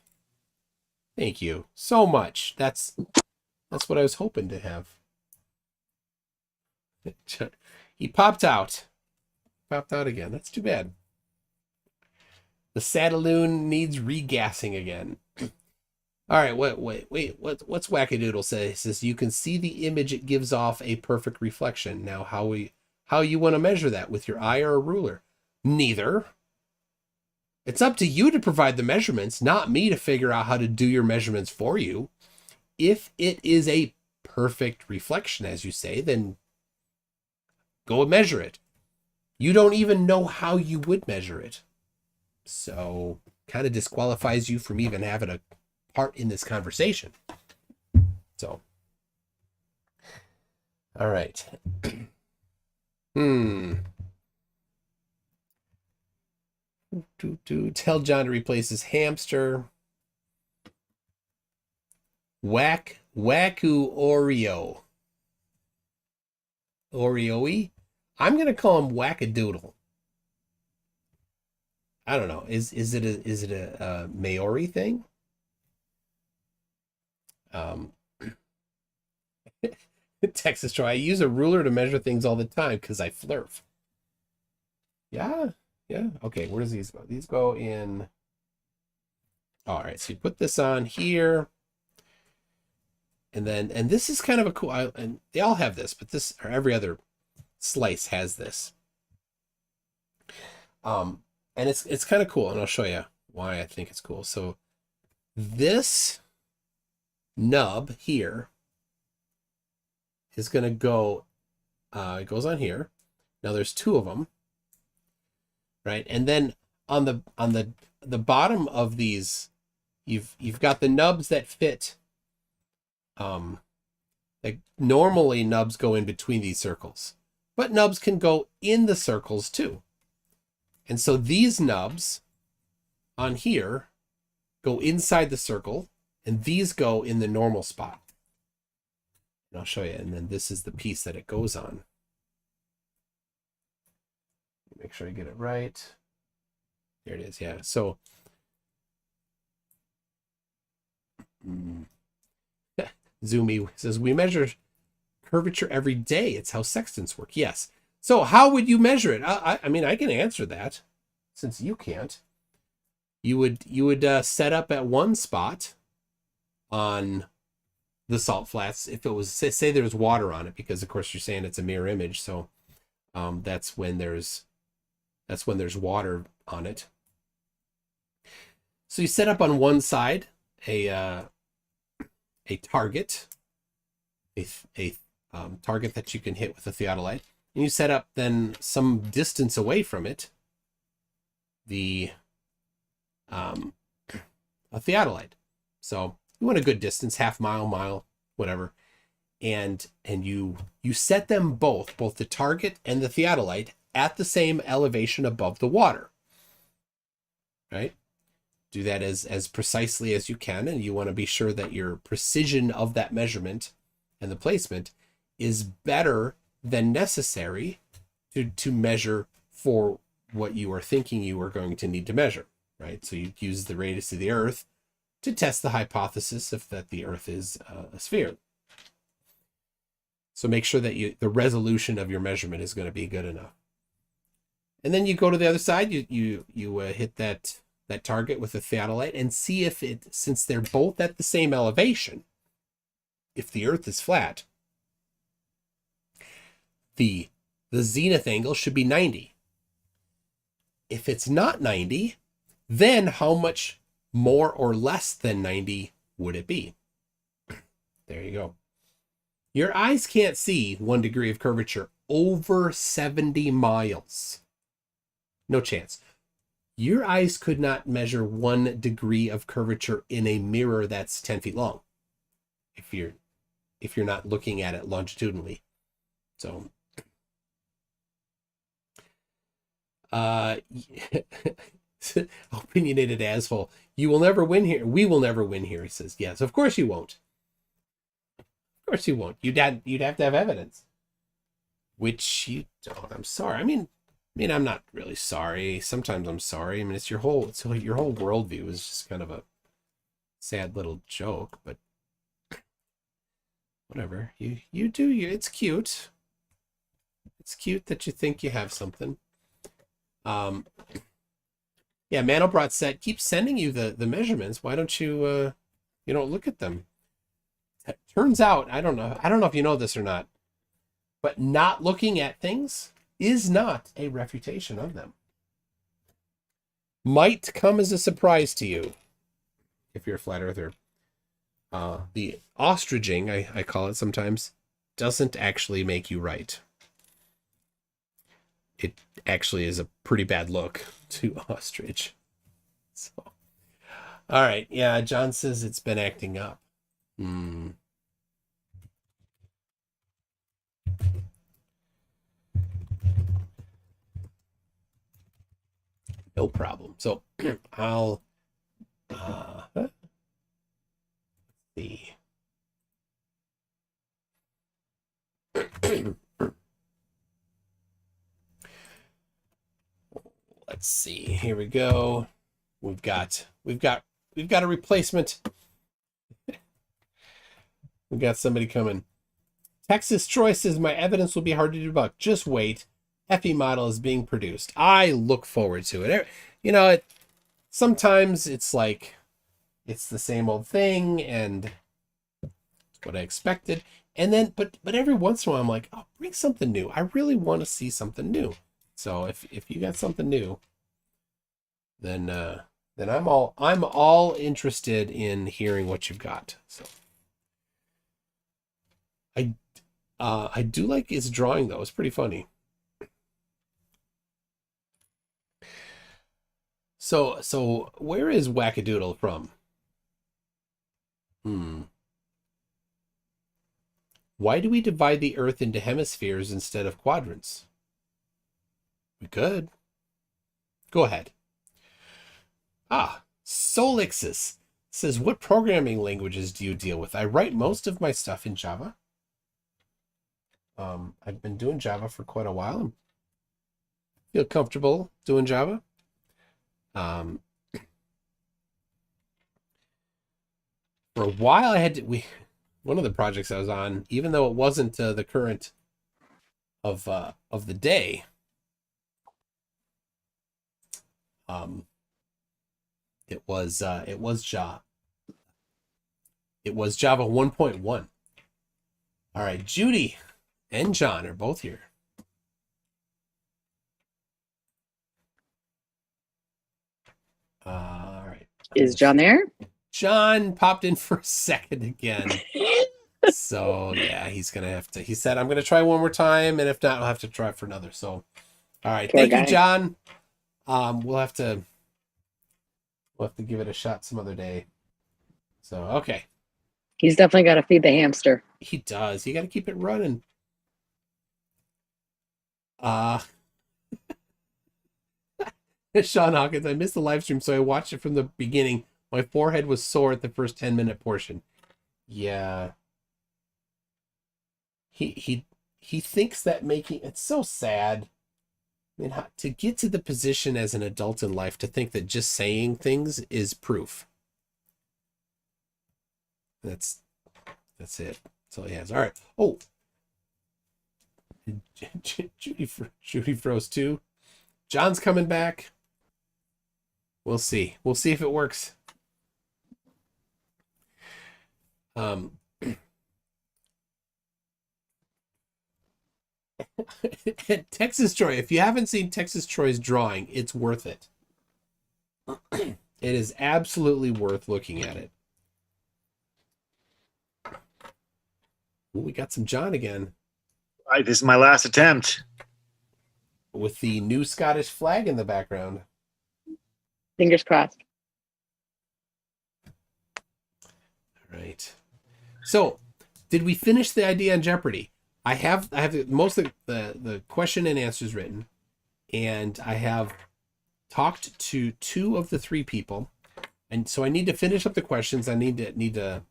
Thank you so much. That's what I was hoping to have. He popped out. Popped out again. That's too bad. The Sadaloon needs regassing again. All right, wait. What's Wackadoodle say? He says, you can see the image it gives off a perfect reflection. Now, how you want to measure that, with your eye or a ruler? Neither. It's up to you to provide the measurements, not me to figure out how to do your measurements for you. If it is a perfect reflection, as you say, then go and measure it. You don't even know how you would measure it. So kind of disqualifies you from even having a part in this conversation. So, all right. Tell John to replace his hamster. Wacku Oreo. Oreo-y? I'm gonna call him Wackadoodle. I don't know. Is it a Maori thing? Texas Troy, I use a ruler to measure things all the time because I flurf. Yeah. Okay, where does these go? These go in. All right, so you put this on here. And this is kind of a cool, and they all have this, but this, or every other slice has this. And it's kind of cool, and I'll show you why I think it's cool. So this nub here is going to go, it goes on here. Now there's 2 of them, right? And then on the bottom of these, you've got the nubs that fit. Like normally nubs go in between these circles, but nubs can go in the circles too. And so these nubs on here go inside the circle, and these go in the normal spot. And I'll show you. And then this is the piece that it goes on. Make sure I get it right. There it is. Yeah. So Zoomy says, we measure curvature every day. It's how sextants work. Yes. So how would you measure it? I mean, I can answer that since you can't. You would set up at one spot on the salt flats. If it was, say there was water on it, because of course you're saying it's a mirror image. So that's when there's water on it. So you set up on one side a target, a target that you can hit with a theodolite, and you set up then some distance away from it a theodolite. So you want a good distance, half mile, whatever, and you set them both the target and the theodolite at the same elevation above the water, right? Do that as precisely as you can, and you want to be sure that your precision of that measurement and the placement is better than necessary to measure for what you are thinking you are going to need to measure, right? So you use the radius of the Earth to test the hypothesis of that the Earth is a sphere. So make sure that the resolution of your measurement is going to be good enough. And then you go to the other side, you hit that target with a theodolite and see if since they're both at the same elevation, if the Earth is flat, the zenith angle should be 90. If it's not 90, then how much more or less than 90 would it be? There you go. Your eyes can't see 1 degree of curvature over 70 miles. No chance. Your eyes could not measure 1 degree of curvature in a mirror that's 10 feet long if you're not looking at it longitudinally. So opinionated asshole. You will never win here. We will never win here, he says. Yes, of course you won't. Of course you won't. You'd have to have evidence. Which you don't. I'm sorry. I mean, I'm not really sorry. Sometimes I'm sorry. I mean, your whole worldview is just kind of a sad little joke, but whatever. You do you. It's cute. It's cute that you think you have something. Yeah, Mandelbrot said, keep sending you the measurements. Why don't you don't look at them? It turns out, I don't know if you know this or not, but not looking at things is not a refutation of them. Might come as a surprise to you if you're a flat earther. The ostriching, I call it sometimes, doesn't actually make you right. It actually is a pretty bad look to ostrich. So, all right. Yeah, John says it's been acting up. No problem. So I'll let's see. Let's see. Here we go. We've got a replacement. We've got somebody coming. Texas Troy says my evidence will be hard to debunk. Just wait. Effie model is being produced. I look forward to it. Sometimes it's like it's the same old thing and it's what I expected. And then but every once in a while I'm like, oh, bring something new. I really want to see something new. So if you got something new, then I'm all interested in hearing what you've got. So I do like his drawing though. It's pretty funny. So where is Wackadoodle from? Why do we divide the Earth into hemispheres instead of quadrants? We could. Go ahead. Solixis says, what programming languages do you deal with? I write most of my stuff in Java. I've been doing Java for quite a while. I feel comfortable doing Java. For a while, one of the projects I was on, even though it wasn't the current of the day. It was Java. It was Java 1.1. All right, Judy and John are both here. All right. Is John there? John popped in for a second again. So yeah, he's gonna have to. He said, "I'm gonna try one more time, and if not, I'll have to try for another." So, all right, Poor thank guy. you, John. We'll have to give it a shot some other day. So okay, He's definitely got to feed the hamster. he does. You got to keep it running. Sean Hawkins, I missed the live stream, so I watched it from the beginning. My forehead was sore at the first 10-minute portion. Yeah. He thinks that it's so sad. I mean, to get to the position as an adult in life to think that just saying things is proof. That's it. That's all he has. All right. Oh, Judy froze too. John's coming back. We'll see. We'll see if it works. Texas Troy. If you haven't seen Texas Troy's drawing, it's worth it. It is absolutely worth looking at it. Ooh, we got some John again. This is my last attempt. With the new Scottish flag in the background. Fingers crossed. All right. So, did we finish the idea on Jeopardy? I have most of the question and answers written, and I have talked to 2 of the 3 people, and so I need to finish up the questions. I need to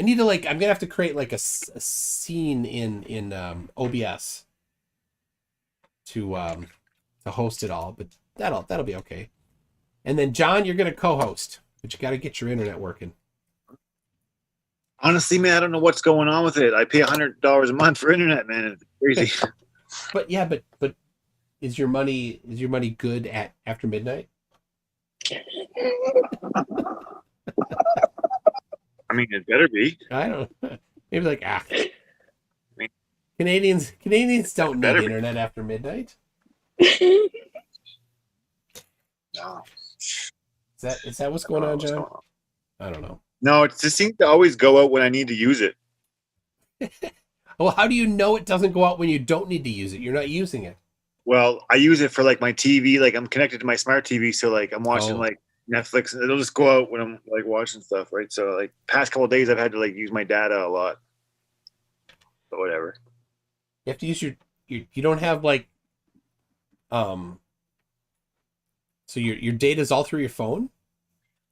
like, I'm gonna have to create like a scene in OBS to host it all, but that'll be okay. And then John, you're gonna co-host, but you got to get your internet working. Honestly, man, I don't know what's going on with it. I pay $100 a month for internet, man. It's crazy. But yeah, but is your money good at after midnight? I mean, it better be. I don't know. Maybe like Canadians don't need internet after midnight. No. Is that what's going on, John? I don't know. No, it just seems to always go out when I need to use it. Well, how do you know it doesn't go out when you don't need to use it? You're not using it. Well, I use it for like my TV. Like I'm connected to my smart TV, so like I'm watching like Netflix. It'll just go out when I'm like watching stuff, right? So like past couple of days, I've had to like use my data a lot. But whatever. You have to use you don't have like so your data's all through your phone?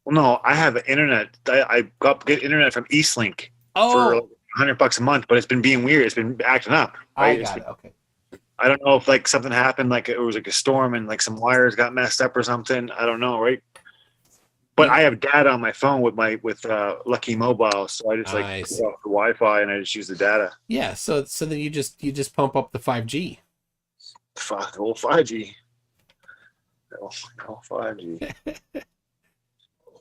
Well, no, I have internet. I got good internet from Eastlink for like $100 a month, but it's been being weird. It's been acting up. Right? I got it. Okay. I don't know if like something happened, like it was like a storm and like some wires got messed up or something. I don't know, right? But I have data on my phone with Lucky Mobile, so I just like put off the Wi-Fi and I just use the data. Yeah, so then you just pump up the 5G. The old 5G. The old 5G.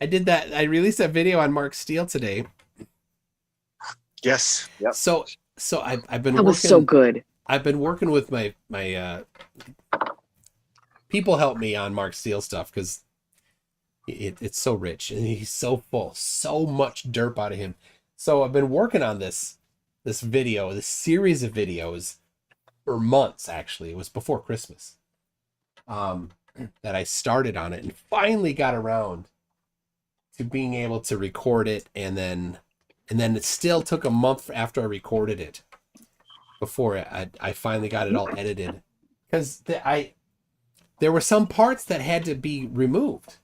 I did that. I released that video on Mark Steele today. Yes. Yep. So I've been That was so good. I've been working with my people help me on Mark Steele stuff because it's so rich and he's so full, so much derp out of him. So I've been working on this video, this series of videos for months. Actually, it was before Christmas that I started on it and finally got around to being able to record it, and then it still took a month after I recorded it before I finally got it all edited, because there were some parts that had to be removed.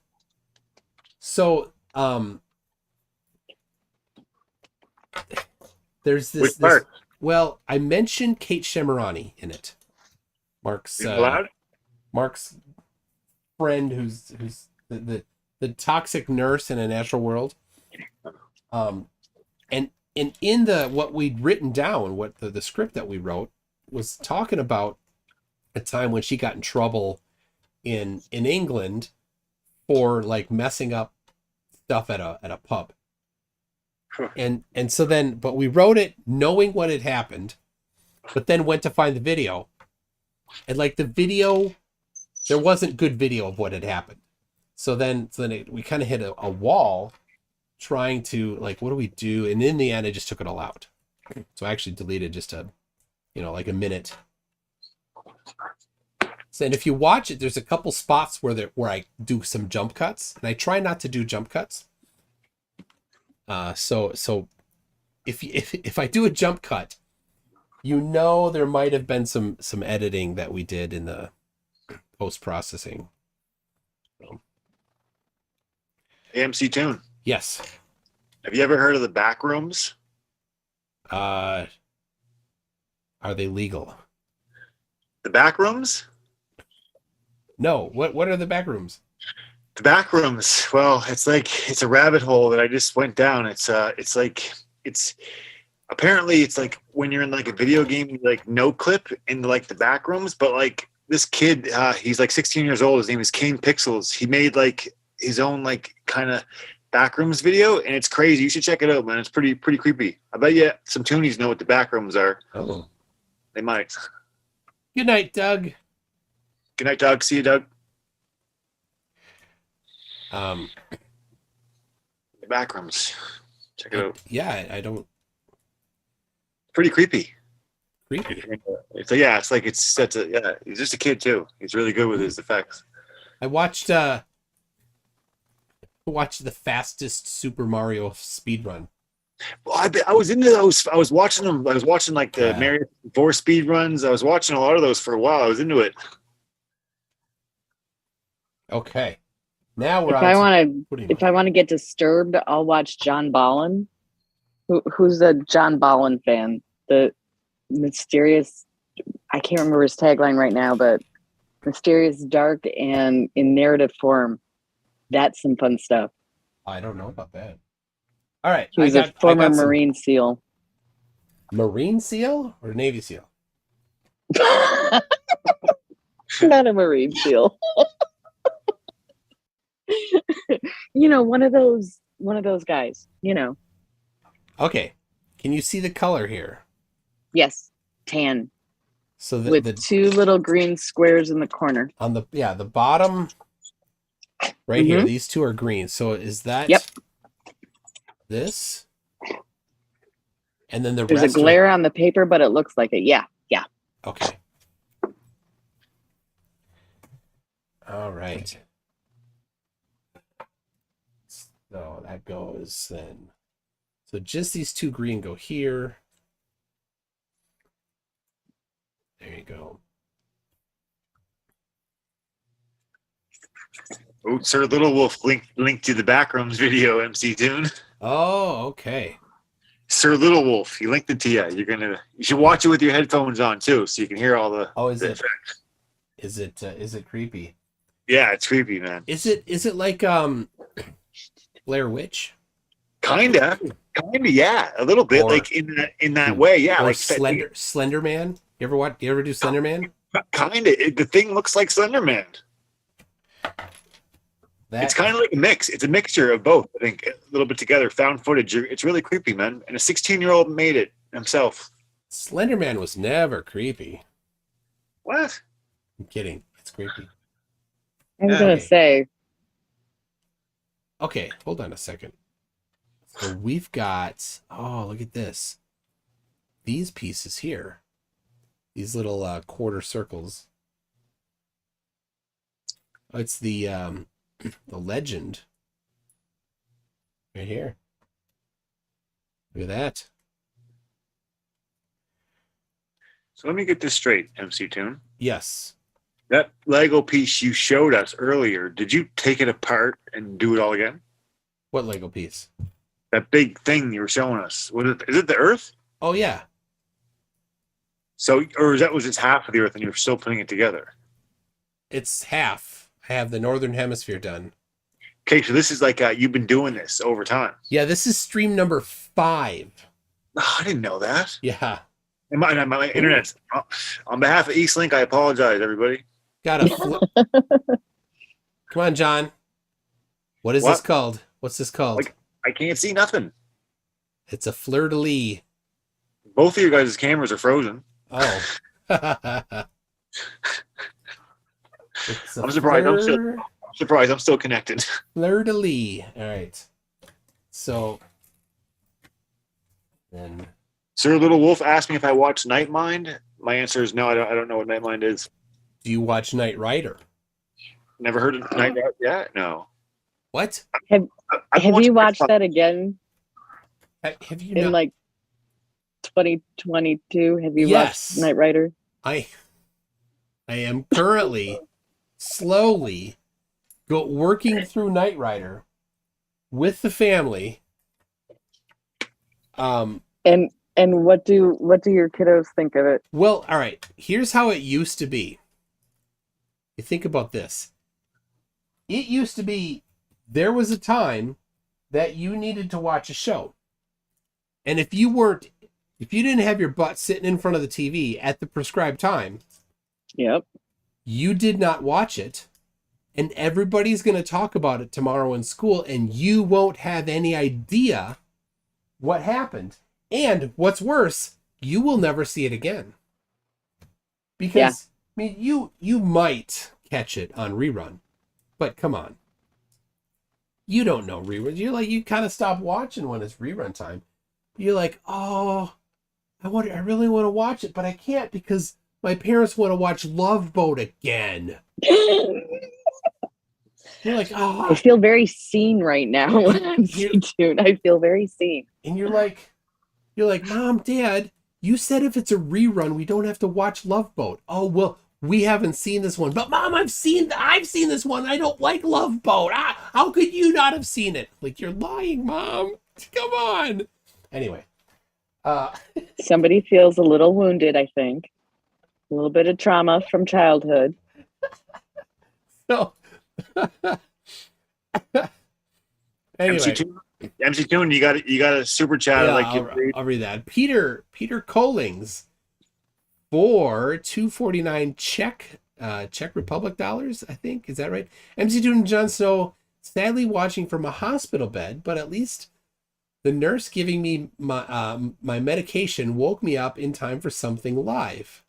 So there's this well, I mentioned Kate Shemirani in it. Mark's friend who's the toxic nurse in A Natural World. And in what we'd written down, what the script that we wrote was talking about a time when she got in trouble in England for like messing up stuff at a pub. And so then, but we wrote it knowing what had happened, but then went to find the video, and like the video, there wasn't good video of what had happened. So then we kind of hit a wall trying to like, what do we do? And in the end, I just took it all out. So I actually deleted just like a minute. So, and if you watch it, there's a couple spots where I do some jump cuts, and I try not to do jump cuts. So if I do a jump cut, there might have been some editing that we did in the post-processing. AMC Tune. Yes. Have you ever heard of the back rooms? Are they legal? The back rooms? No. What are the back rooms? The back rooms. Well, it's a rabbit hole that I just went down. It's apparently it's like when you're in like a video game, you like no clip in like the back rooms, but like this kid, he's like 16 years old. His name is Kane Pixels. He made like his own like kind of backrooms video, and it's crazy. You should check it out, man. It's pretty creepy. I bet you some toonies know what the backrooms are. Oh. They might. Good night, Doug. Good night, Doug. See you, Doug. Um, The backrooms. Check it out. Yeah, I don't. Pretty creepy. Creepy. It's he's just a kid too. He's really good with his effects. I watched the fastest Super Mario speedrun. Well, I was into those. I was watching them. I was watching like the Yeah. Mario 4 speed runs. I was watching a lot of those for a while. I was into it. Okay. Now we're If on. I to- want to, what do you if I want to get disturbed, I'll watch John Bolin. Who's a John Bolin fan? The mysterious. I can't remember his tagline right now, but mysterious, dark, and in narrative form. That's some fun stuff. I don't know about that. All right. He was a former Marine SEAL. Marine SEAL or Navy SEAL? Not a Marine SEAL. One of those guys. Okay. Can you see the color here? Yes, tan So with the two little green squares in the corner. on the bottom right here, Mhm. these two are green. So is that Yep. this? And then the There's a rest glare on the paper, but it looks like it. Yeah. Okay. All right. So that goes then. So just these two green go here. There you go. Oh, Sir Little Wolf link to the backrooms video, MC Tune. Oh, okay. Sir Little Wolf, he linked it to you. You should watch it with your headphones on too, so you can hear all the. Oh, is the it? Is it creepy? Yeah, it's creepy, man. Is it like Blair Witch? Kinda, yeah, a little bit, Or- like in that way, yeah, Or like Slender Man? You ever do Slender Man? kinda. The thing looks like Slender Man. It's kind of like a mix. It's a mixture of both. I think a little bit together. Found footage. It's really creepy, man. And a 16-year-old made it himself. Slender Man was never creepy. What? I'm kidding. It's creepy. I was Yeah, gonna okay. say. Okay, hold on a second. So we've got, oh, look at this. These pieces here. These little quarter circles. Oh, it's the legend. Right here. Look at that. So let me get this straight, MC Tune. Yes. That Lego piece you showed us earlier, did you take it apart and do it all again? What Lego piece? That big thing you were showing us. Is it the Earth? Oh, yeah. So, or was just half of the Earth and you're still putting it together? It's half. I have the northern hemisphere done. Okay, so this is like you've been doing this over time. Yeah, this is stream number 5. Oh, I didn't know that. Yeah. And my internet's on behalf of Eastlink. I apologize, everybody. Got a Come on, John. What is this called? What's this called? Like, I can't see nothing. It's a fleur-de-lis. Both of your guys' cameras are frozen. Oh. I'm surprised. I'm surprised. I'm still connected. Fleur-de-lis. All right. So then Sir Little Wolf asked me if I watched Night Mind. My answer is no. I don't know what Night Mind is. do you watch Knight Rider? Never heard of Night Mind yet? No. What? Have you watched that again Have you in not? like 2022? Have you Yes. watched Knight Rider? I am currently slowly working through Knight Rider with the family. And what do your kiddos think of it? Well, all right. Here's how it used to be. You think about this. It used to be, there was a time that you needed to watch a show. And if you didn't have your butt sitting in front of the TV at the prescribed time, Yep. you did not watch it. And everybody's going to talk about it tomorrow in school, and you won't have any idea what happened. And what's worse, you will never see it again. Because, I mean, you might catch it on rerun, but come on. You don't know reruns. You kind of stop watching when it's rerun time. You're like, oh, I really want to watch it, but I can't because my parents want to watch Love Boat again. You're like, oh. I feel very seen right now when I'm tuned. I feel very seen. And you're like, Mom, Dad, you said if it's a rerun, we don't have to watch Love Boat. Oh, well, we haven't seen this one. But Mom, I've seen this one. I don't like Love Boat. How could you not have seen it? Like, you're lying, Mom. Come on. Anyway. Somebody feels a little wounded, I think. A little bit of trauma from childhood. So, anyway. MC Toon, you got a super chat. Yeah, I'll read that. Peter Collings for $2.49 Czech Republic dollars, I think. Is that right? MC Toon and Jon Snow sadly watching from a hospital bed, but at least the nurse giving me my medication woke me up in time for something live.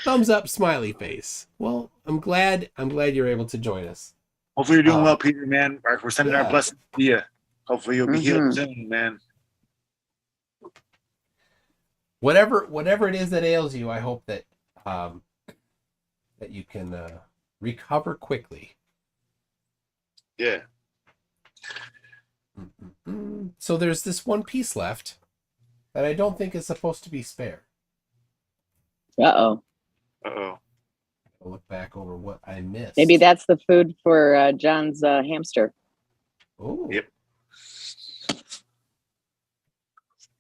Thumbs up, smiley face. Well, I'm glad you're able to join us. Hopefully you're doing well, Peter, man. We're sending our blessings to you. Hopefully you'll be healed soon, man. Whatever it is that ails you, I hope that that you can recover quickly. Yeah. So there's this one piece left that I don't think is supposed to be spare. Uh-oh. Uh-oh. I'll look back over what I missed. Maybe that's the food for John's hamster. Oh. Yep.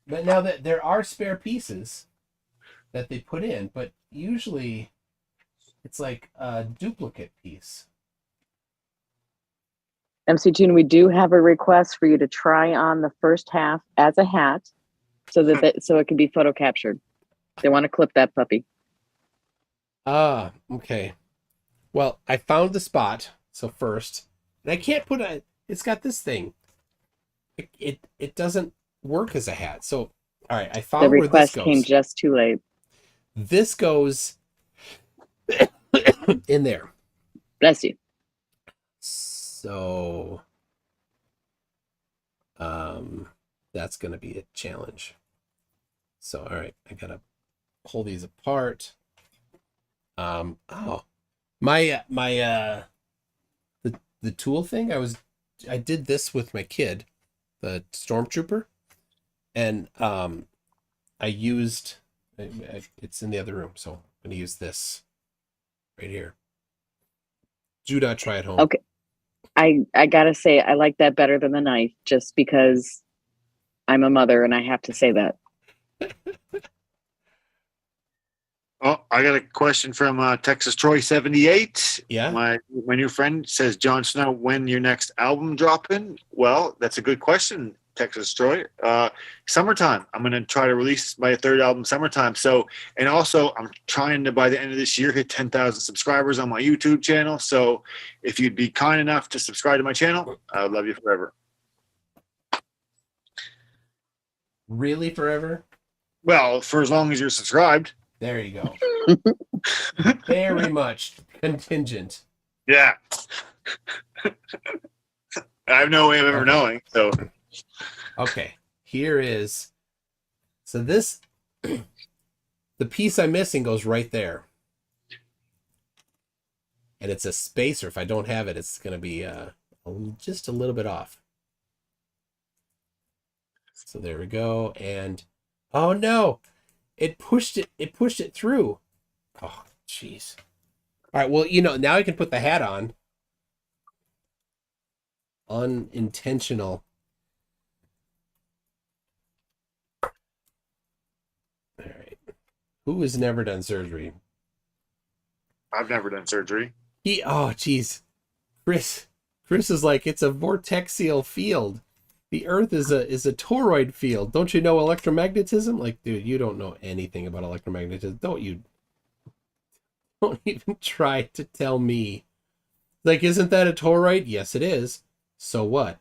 But now that there are spare pieces that they put in, but usually it's like a duplicate piece. MC Toon, we do have a request for you to try on the first half as a hat so it can be photo captured. They want to clip that puppy. Okay. Well, I found the spot. So first, and I can't put it's got this thing. It doesn't work as a hat. So, all right, I found where this goes. The request came just too late. This goes in there. Bless you. So, that's going to be a challenge. So, all right, I got to pull these apart. The tool thing, I did this with my kid, the stormtrooper, and I used it's in the other room, so I'm gonna use this right here. Do not try at home. Okay, I gotta say I like that better than the knife, just because I'm a mother and I have to say that. Oh, I got a question from Texas Troy 78. Yeah. My new friend says, Jon Snow, when your next album dropping? Well, that's a good question, Texas Troy. Summertime. I'm going to try to release my third album summertime. So, and also I'm trying to, by the end of this year, hit 10,000 subscribers on my YouTube channel. So if you'd be kind enough to subscribe to my channel, I would love you forever. Really forever? Well, for as long as you're subscribed. There you go. Very much contingent. Yeah. I have no way of ever knowing. So, okay, here is. So this, the piece I'm missing goes right there, and it's a spacer. If I don't have it, it's going to be just a little bit off. So there we go, and oh no. It pushed it through. Oh, jeez. All right, well, now I can put the hat on. Unintentional. All right. Who has never done surgery? I've never done surgery. Oh, jeez. Chris Chris is like, it's a vortexial field. The Earth is a toroid field. Don't you know electromagnetism? Like, dude, you don't know anything about electromagnetism. Don't even try to tell me. Like, isn't that a toroid? Yes, it is. So what?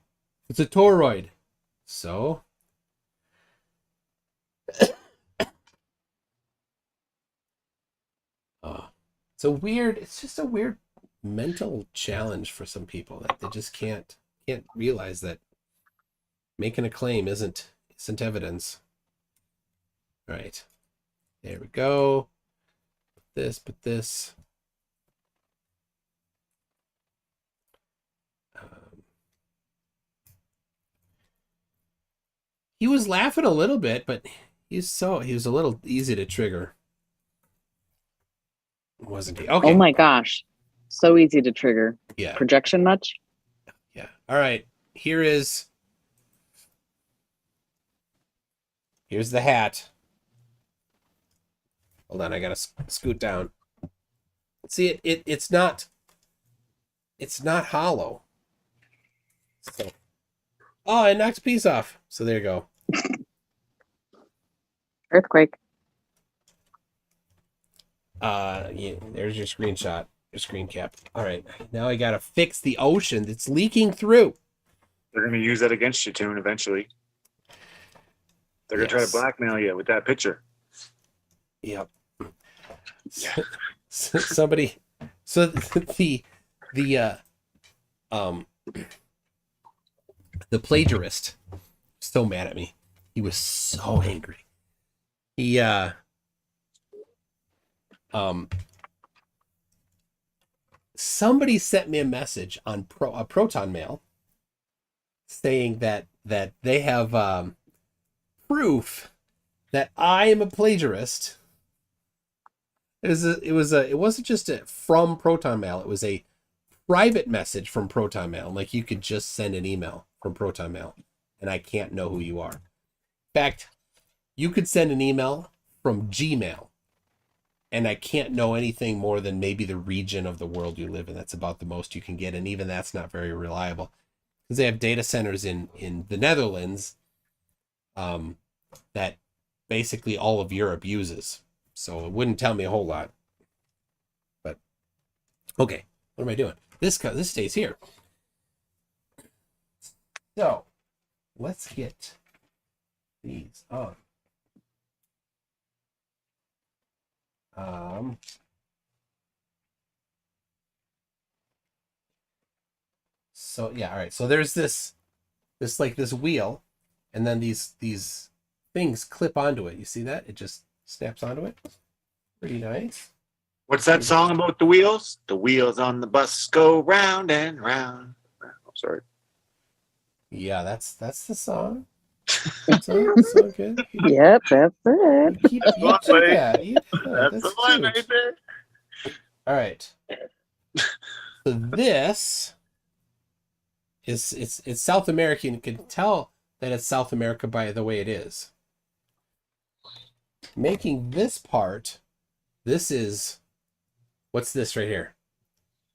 It's a toroid. So? It's just a weird mental challenge for some people that they just can't realize that making a claim isn't evidence. All right. There we go. Put this. He was laughing a little bit, but he was a little easy to trigger. Wasn't he? Okay. Oh my gosh. So easy to trigger. Yeah. Projection much? Yeah. All right. Here's the hat. Hold on, I gotta scoot down. See, it's not hollow. So, oh, it knocks a piece off. So there you go. Earthquake. Yeah, there's your screenshot, your screen cap. All right, now I gotta fix the ocean that's leaking through. They're gonna use that against you, Toon, eventually. They're gonna try to blackmail you with that picture. Yep. Somebody. So the plagiarist so mad at me. He was so angry. He somebody sent me a message on Proton Mail saying that they have proof that I am a plagiarist. It wasn't just from Proton Mail. It was a private message from Proton Mail. Like, you could just send an email from Proton Mail, and I can't know who you are. In fact, you could send an email from Gmail, and I can't know anything more than maybe the region of the world you live in. That's about the most you can get, and even that's not very reliable, because they have data centers in the Netherlands that basically all of Europe uses. So it wouldn't tell me a whole lot. But okay, what am I doing? This stays here. So let's get these on. So yeah, all right. So there's this wheel, and then these things clip onto it. You see that? It just snaps onto it. Pretty nice. What's that song about the wheels? The wheels on the bus go round and round. Oh, sorry. Yeah, that's the song. So good. Yep, that's it. You took that. That's the one right there. All right. So this is it's South American. You can tell that it's South America by the way it is. Making this part, this is, what's this right here?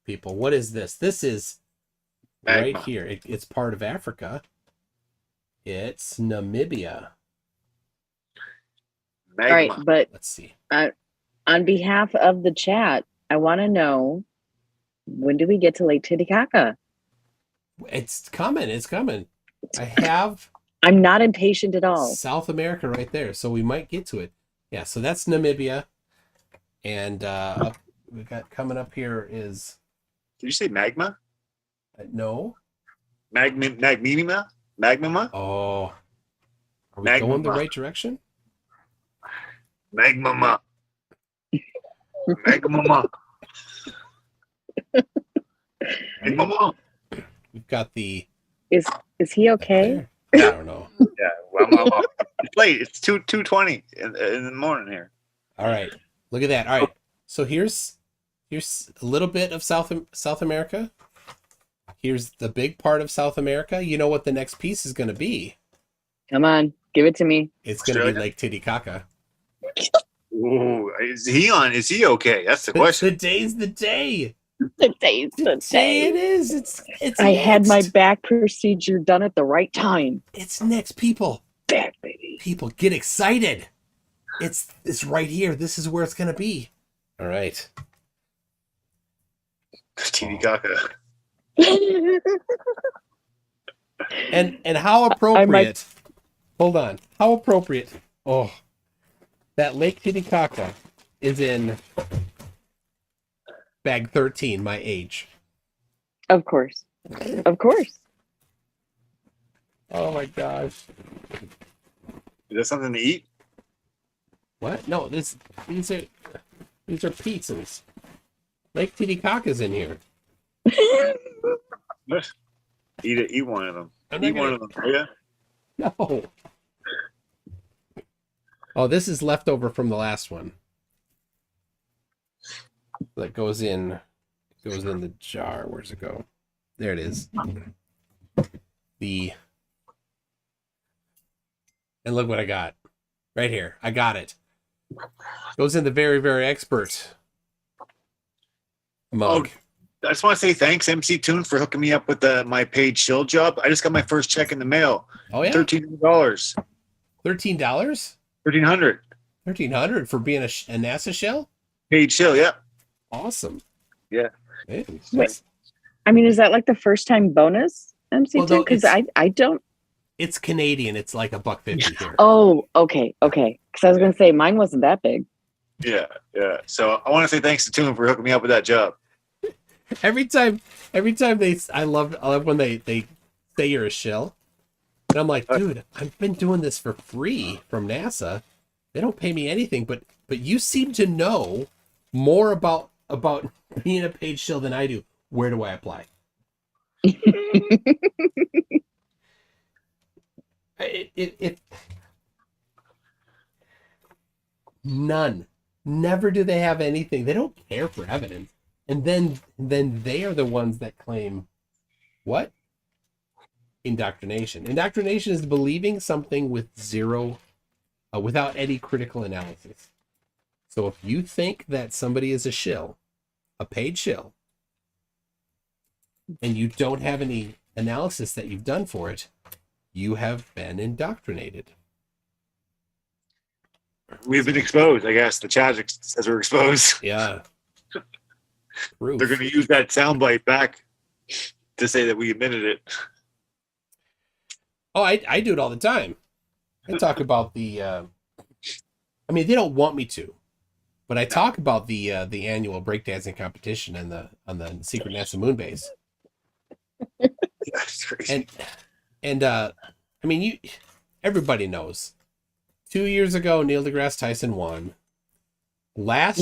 People, what is this? This is Magma. right here. It's part of Africa. It's Namibia. Magma. All right, but Let's see. on behalf of the chat, I want to know, when do we get to Lake Titicaca? It's coming. It's coming. I have I'm not impatient at all. South America right there, so we might get to it. Yeah, so that's Namibia, and we got coming up here is. Did you say magma? No. Magma? Oh, are we Magmama. going the right direction? Magma. Magma. Magma. We've got the. Is he okay? I don't know. Yeah, well, it's late. It's 2:20 in the morning here. All right, look at that. All right, so here's a little bit of South America. Here's the big part of South America. You know what the next piece is going to be? Come on, give it to me. It's going to be Australia? Lake Titicaca. Ooh, is he okay? That's the question. Today's the day. Today it is. It's I next. had my back procedure done at the right time. It's next, people. Back, baby. People, get excited. It's right here. This is where it's gonna be. All right. TV Gaga. And how appropriate. Hold on. How appropriate. Oh, that Lake Titicaca is in bag 13, my age. Of course. Of course. Oh my gosh. Is that something to eat? What? No, these are pizzas. Lake Titicaca's in here. What? Eat one of them. I'm not Eat one of them. Yeah. No. Oh, this is leftover from the last one. That goes in the jar. Where's it go? There it is. And look what I got. Right here. I got it. Goes in the very, very expert mug. I just want to say thanks, MC Toon, for hooking me up with my paid shill job. I just got my first check in the mail. Oh yeah, $1,300. $13. $1,300 $1,300 for being a NASA shell. paid shill. Yeah. Awesome. Yeah. Man, Wait. I mean, is that like the first time bonus MC2? Well, no, Because I don't. it's Canadian. It's like $1.50 here. Oh, okay. Because I was going to say mine wasn't that big. Yeah. Yeah. So I want to say thanks to Toon for hooking me up with that job. Every time I love when they say you're a shill. And I'm like, dude, I've been doing this for free from NASA. They don't pay me anything, but you seem to know more about being a paid shill than I do. Where do I apply? None. Never do they have anything. They don't care for evidence. And then they are the ones that claim what? Indoctrination. Indoctrination is believing something with zero, without any critical analysis. So if you think that somebody is a shill, a paid shill, and you don't have any analysis that you've done for it, you have been indoctrinated. We've been exposed, I guess. The chat says we're exposed. Yeah. Proof. They're going to use that soundbite back to say that we admitted it. Oh, I do it all the time. I talk about the. I mean, they don't want me to, but I talk about the annual breakdancing competition on the secret NASA moon base. That's crazy. And I mean, everybody knows. 2 years ago, Neil deGrasse Tyson won. Last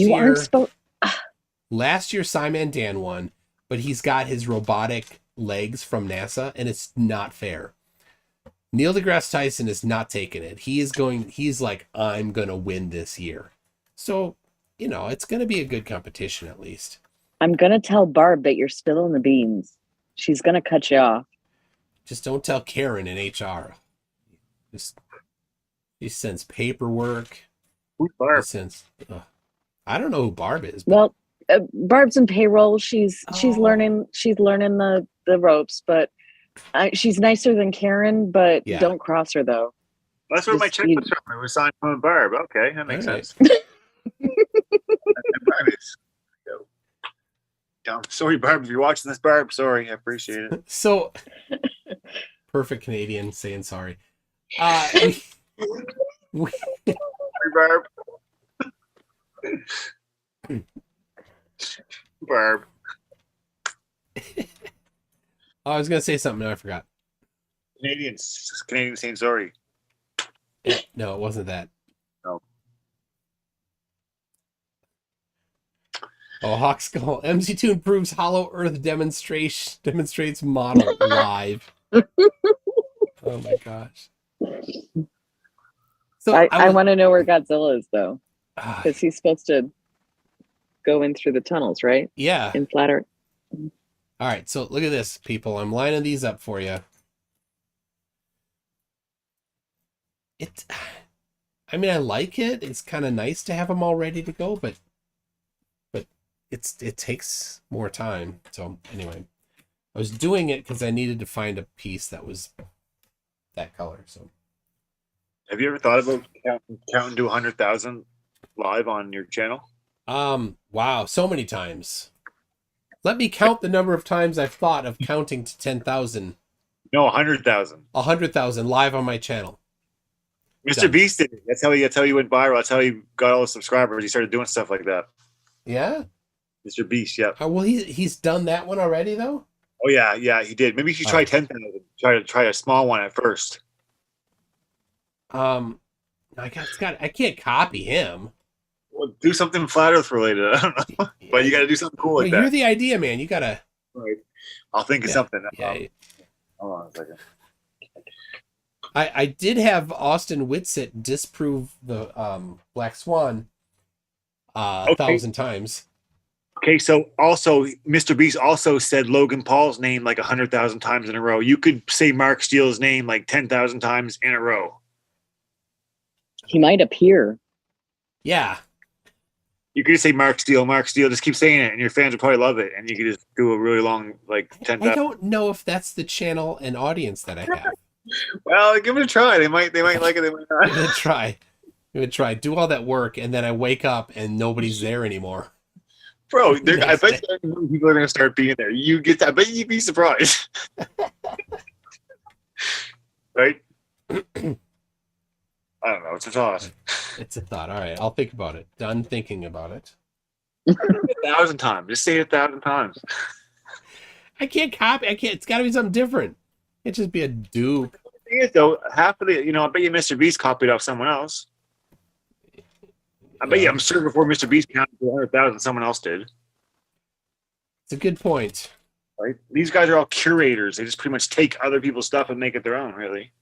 year, Simon Dan won, but he's got his robotic legs from NASA, and it's not fair. Neil deGrasse Tyson is not taking it. He's like, I'm going to win this year. So, it's going to be a good competition at least. I'm going to tell Barb that you're spilling the beans. She's going to cut you off. Just don't tell Karen in HR. She sends paperwork. Who's Barb? I don't know who Barb is. Well, Barb's in payroll. She's learning the ropes, but she's nicer than Karen. But Yeah. don't cross her though. That's where my check was from. It was signed from Barb. Okay, that makes All right. sense. Barb is. Sorry, Barb, if you're watching this, Barb, sorry. I appreciate it. So, perfect Canadian saying sorry. We, Sorry, Barb. Barb. I was going to say something. No, I forgot. Canadians saying sorry. No, it wasn't that. No. Oh, Hawkskull. MC2 improves Hollow Earth demonstrates model live. Oh my gosh. So I want to know where Godzilla is though, because he's supposed to go in through the tunnels, right? Yeah. In flat Earth. All right, so look at this, people. I'm lining these up for you. I mean, I like it. It's kind of nice to have them all ready to go, but it takes more time. So anyway, I was doing it because I needed to find a piece that was that color. So Have you ever thought about counting to 100,000 live on your channel? wow, so many times. Let me count the number of times I've thought of counting to 10,000. No, 100,000. 100,000 live on my channel. Mr. Done. Beast did it. That's how he went viral. That's how he got all the subscribers. He started doing stuff like that. Yeah? Mr. Beast, yeah. Well, he's done that one already, though? Oh yeah, he did. Maybe you should try 10,000. Try a small one at first. I can't copy him. Well, do something flat Earth related. I don't know, but you got to do something cool like that. You're the idea man. You gotta. Right. I'll think of something. Yeah. Hold on a second. I did have Austin Whitsitt disprove the Black Swan 1,000 times. Okay, so also Mr. Beast also said Logan Paul's name like 100,000 times in a row. You could say Mark Steele's name like 10,000 times in a row. He might appear. Yeah. You could just say Mark Steele. Just keep saying it, and your fans will probably love it. And you could just do a really long, like 10,000. I don't know if that's the channel and audience that I have. Well, give it a try. They might like it. They might not. Give it a try. Do all that work, and then I wake up and nobody's there anymore. Bro, I bet you people are going to start being there. You get that. I bet you'd be surprised. Right? I don't know. It's a thought. It's a thought. All right. I'll think about it. Done thinking about it. 1,000 times. Just say it 1,000 times. I can't copy. It's got to be something different. It can't just be a dupe. The thing is, though, half of the, I bet you Mr. Beast copied off someone else. I bet you, I'm sure before Mr. Beast counted to 100,000, someone else did. It's a good point. Right? These guys are all curators. They just pretty much take other people's stuff and make it their own, really.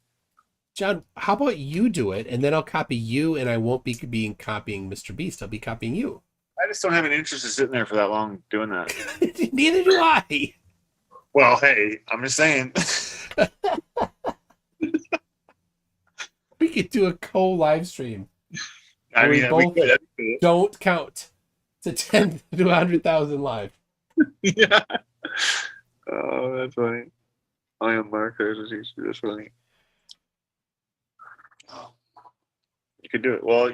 John, how about you do it, and then I'll copy you, and I won't be copying Mr. Beast. I'll be copying you. I just don't have an interest in sitting there for that long doing that. Neither do I. Well, hey, I'm just saying. We could do a co-live stream. I mean, we could. Don't count to 10 to 100,000 live. Yeah. Oh, that's funny. I am Mark. That's funny. You could do it. Well,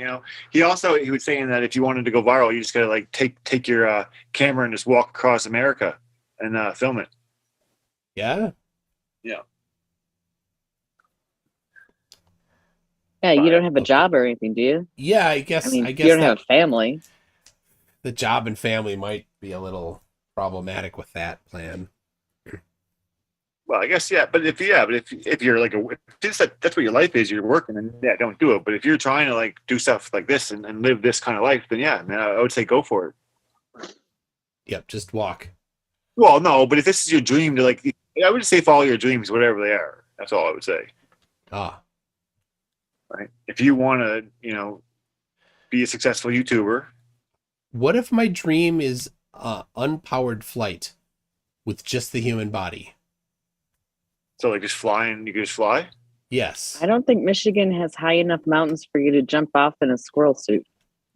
he was saying that if you wanted to go viral, you just gotta like take your camera and just walk across America and film it. Yeah. Yeah. Yeah, you don't have a job or anything, do you? Yeah, I guess you don't have a family. The job and family might be a little problematic with that plan. Well, I guess but if you're like that's what your life is, you're working, and don't do it. But if you're trying to like do stuff like this and live this kind of life, then man, I would say go for it. Yep, just walk. Well, no, but if this is your dream to like, I would say follow your dreams, whatever they are. That's all I would say. Right. If you want to, be a successful YouTuber. What if my dream is unpowered flight with just the human body? So like just flying, you can just fly? Yes. I don't think Michigan has high enough mountains for you to jump off in a squirrel suit.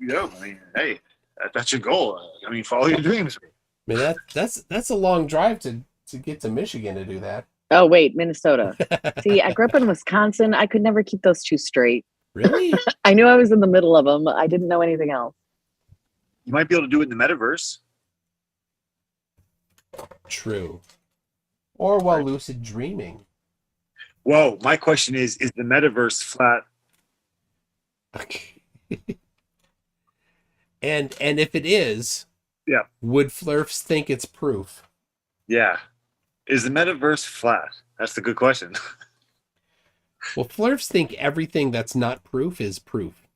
Yeah, I mean, hey, that's your goal. I mean, follow your dreams. I mean, that's a long drive to get to Michigan to do that. Oh, wait, Minnesota. See, I grew up in Wisconsin. I could never keep those two straight. Really? I knew I was in the middle of them. I didn't know anything else. You might be able to do it in the metaverse. True. Or while lucid dreaming. Whoa, my question is the metaverse flat? Okay. and if it is, would Flurfs think it's proof? Yeah. Is the metaverse flat? That's the good question. Well, Flurfs think everything that's not proof is proof.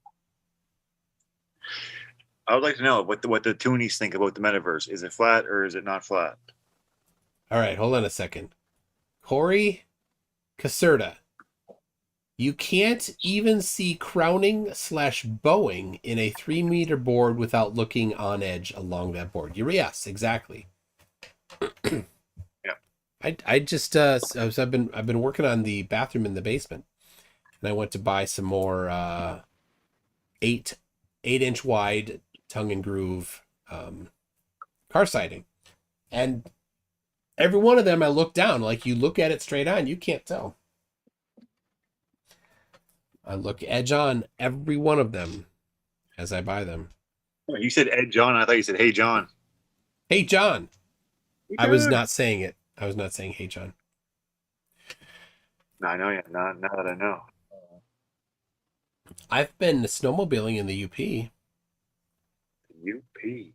I would like to know what the Toonies think about the metaverse. Is it flat or is it not flat? All right, hold on a second. Corey Caserta. You can't even see crowning/bowing in a 3-meter board without looking on edge along that board. Yes, exactly. I just I've been working on the bathroom in the basement, and I went to buy some more 8-inch wide tongue and groove car sighting. And every one of them, I look down. Like, you look at it straight on, you can't tell. I look edge on every one of them as I buy them. You said Ed John. I thought you said Hey John. Hey, John. Hey, I was John. not saying it. I was not saying Hey, John. No, I know. Yeah, now that I know. I've been snowmobiling in the UP. UP. You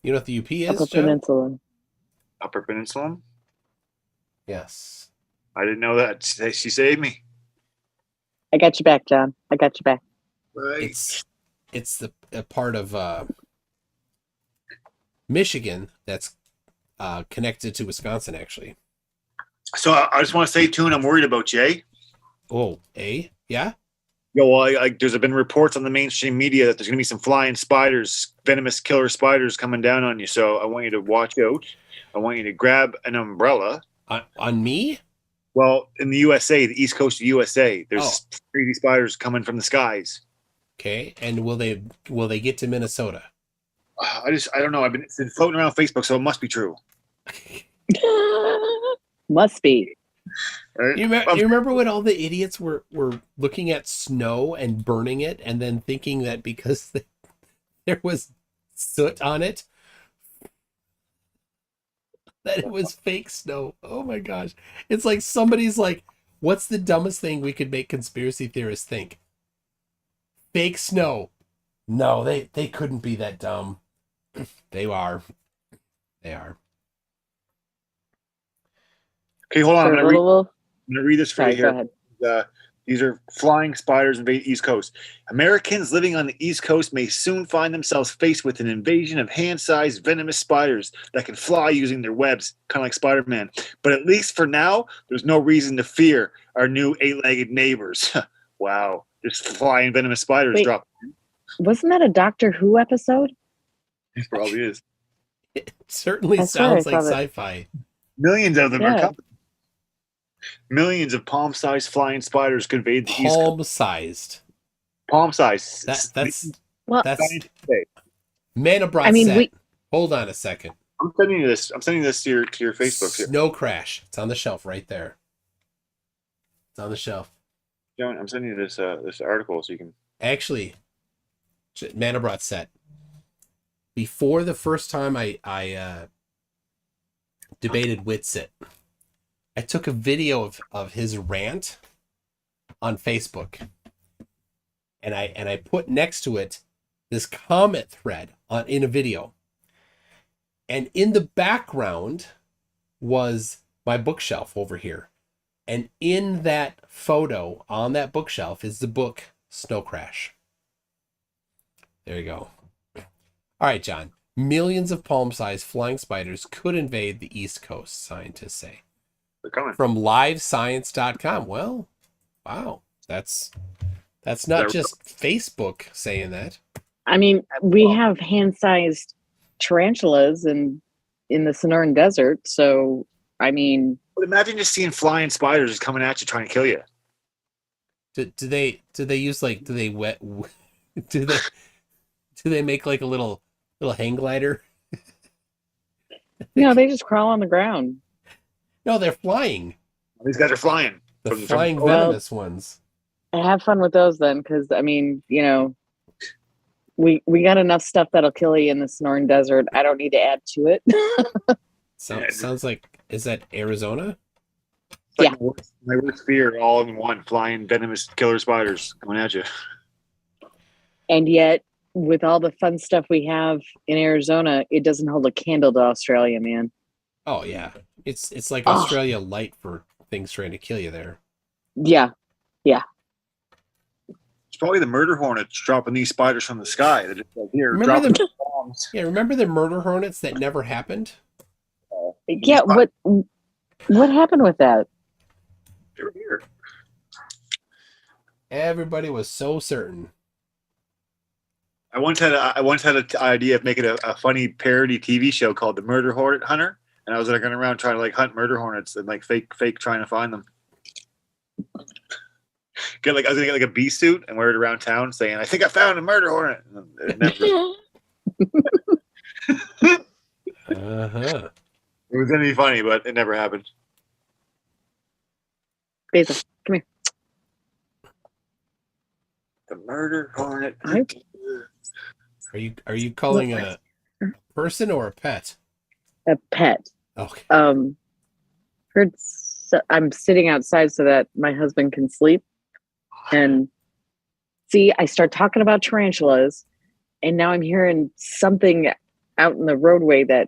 know what the UP is, Upper John? Peninsula. Upper Peninsula. Yes. I didn't know that. She saved me. I got you back, John. I got you back. Right. It's a part of Michigan that's connected to Wisconsin, actually. So I just want to say, Toon, I'm worried about Jay. Oh, yeah? Yo, well, there's been reports on the mainstream media that there's going to be some flying spiders, venomous killer spiders coming down on you. So I want you to watch out. I want you to grab an umbrella. On me? Well, in the USA, the East Coast of USA, there's crazy spiders coming from the skies. Okay, and will they get to Minnesota? I don't know. It's been floating around Facebook, so it must be true. Must be. Right? You remember when all the idiots were looking at snow and burning it, and then thinking that because there was soot on it, that it was fake snow. Oh my gosh. It's like somebody's like, what's the dumbest thing we could make conspiracy theorists think? Fake snow. No, they couldn't be that dumb. They are. They are. Okay, hold on. I'm Sir, going to read this for Sorry, you go here. ahead. These are flying spiders invade East Coast. Americans living on the East Coast may soon find themselves faced with an invasion of hand-sized venomous spiders that can fly using their webs, kind of like Spider-Man. But at least for now, there's no reason to fear our new eight-legged neighbors. Wow. Just flying venomous spiders Wait. drop. Wasn't that a Doctor Who episode? It probably is. It certainly I swear I sounds like saw that. sci-fi. Millions of them are Yeah. coming. Millions of palm-sized flying spiders could invade the East Coast. Palm-sized. Palm-sized. That's Well, Manabrat I mean, set. Hold on a second. I'm sending you this. I'm sending this to your Facebook here. Snow crash. It's on the shelf right there. It's on the shelf. John, I'm sending you this this article so you can. Actually, Manabrat set. Before the first time I debated Witsit, I took a video of his rant on Facebook, and I put next to it this comment thread in a video, and in the background was my bookshelf over here, and in that photo on that bookshelf is the book Snow Crash. There you go. All right, John. Millions of palm-sized flying spiders could invade the East Coast, scientists say. They're coming. From livescience.com. Well, wow. That's not just Facebook saying that. I mean, we have hand-sized tarantulas in the Sonoran Desert, so I mean, But imagine just seeing flying spiders just coming at you trying to kill you. Do they use like do they make like a little hang glider? no, they just crawl on the ground. No, they're flying. These guys are flying. The From- flying from- venomous ones. Have fun with those then, because I mean, you know, we got enough stuff that'll kill you in the Sonoran Desert. I don't need to add to it. Sounds like, is that Arizona? It's like Yeah. my worst fear all in one. Flying venomous killer spiders coming at you. And yet, with all the fun stuff we have in Arizona, it doesn't hold a candle to Australia, man. Oh yeah. It's like Oh. Australia light for things trying to kill you there. Yeah. It's probably the murder hornets dropping these spiders from the sky. They're just like, here, Remember dropping bombs. Yeah, remember the murder hornets that never happened? Yeah, what happened with that? They were here. Everybody was so certain. I once had an idea of making a funny parody TV show called The Murder Hornet Hunter, and I was like going around trying to like hunt murder hornets and like fake trying to find them. I was gonna get like a bee suit and wear it around town, saying, "I think I found a murder hornet." And it never- Uh-huh. It was gonna be funny, but it never happened. Basil, come here. The murder hornet. Hi. Are you calling a person or a pet? A pet. Okay. I'm sitting outside so that my husband can sleep. And see, I start talking about tarantulas, and now I'm hearing something out in the roadway that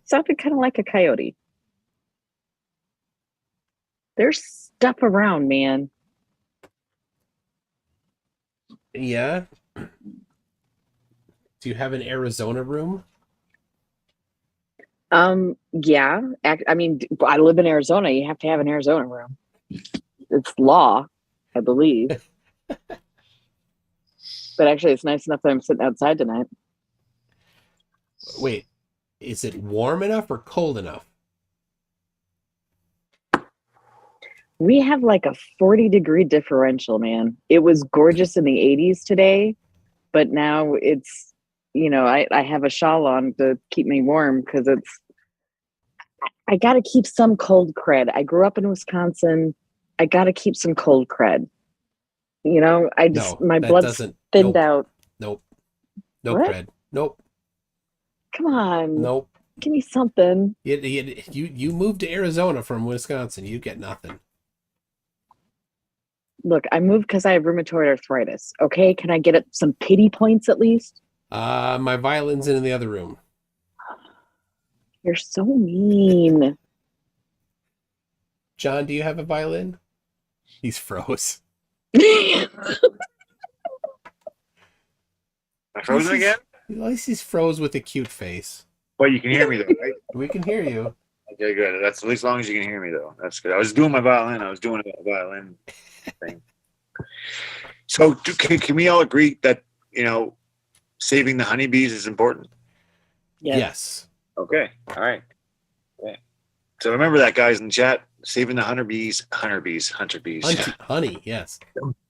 sounded kind of like a coyote. There's stuff around, man. Yeah. Do you have an Arizona room? Yeah. I mean, I live in Arizona. You have to have an Arizona room. It's law, I believe. But actually, it's nice enough that I'm sitting outside tonight. Wait, is it warm enough or cold enough? We have like a 40-degree differential, man. It was gorgeous in the 80s today, but now it's, I have a shawl on to keep me warm because I got to keep some cold cred. I grew up in Wisconsin. I got to keep some cold cred. My blood's thinned out. Nope. No What? cred. Nope. Come on. Nope. Give me something. You moved to Arizona from Wisconsin. You get nothing. Look, I moved because I have rheumatoid arthritis. Okay, can I get some pity points at least? My violin's in the other room. You're so mean. John, do you have a violin? He's froze. Am I frozen again? At least he's froze with a cute face. But you can hear me though, right? We can hear you. Okay, good. That's at least as long as you can hear me though. That's good. I was doing my violin. I was doing a violin thing. So can we all agree that, saving the honeybees is important? Yes. Okay. All right. Okay. So remember that, guys, in the chat. Saving the hunter bees. Honey, yes.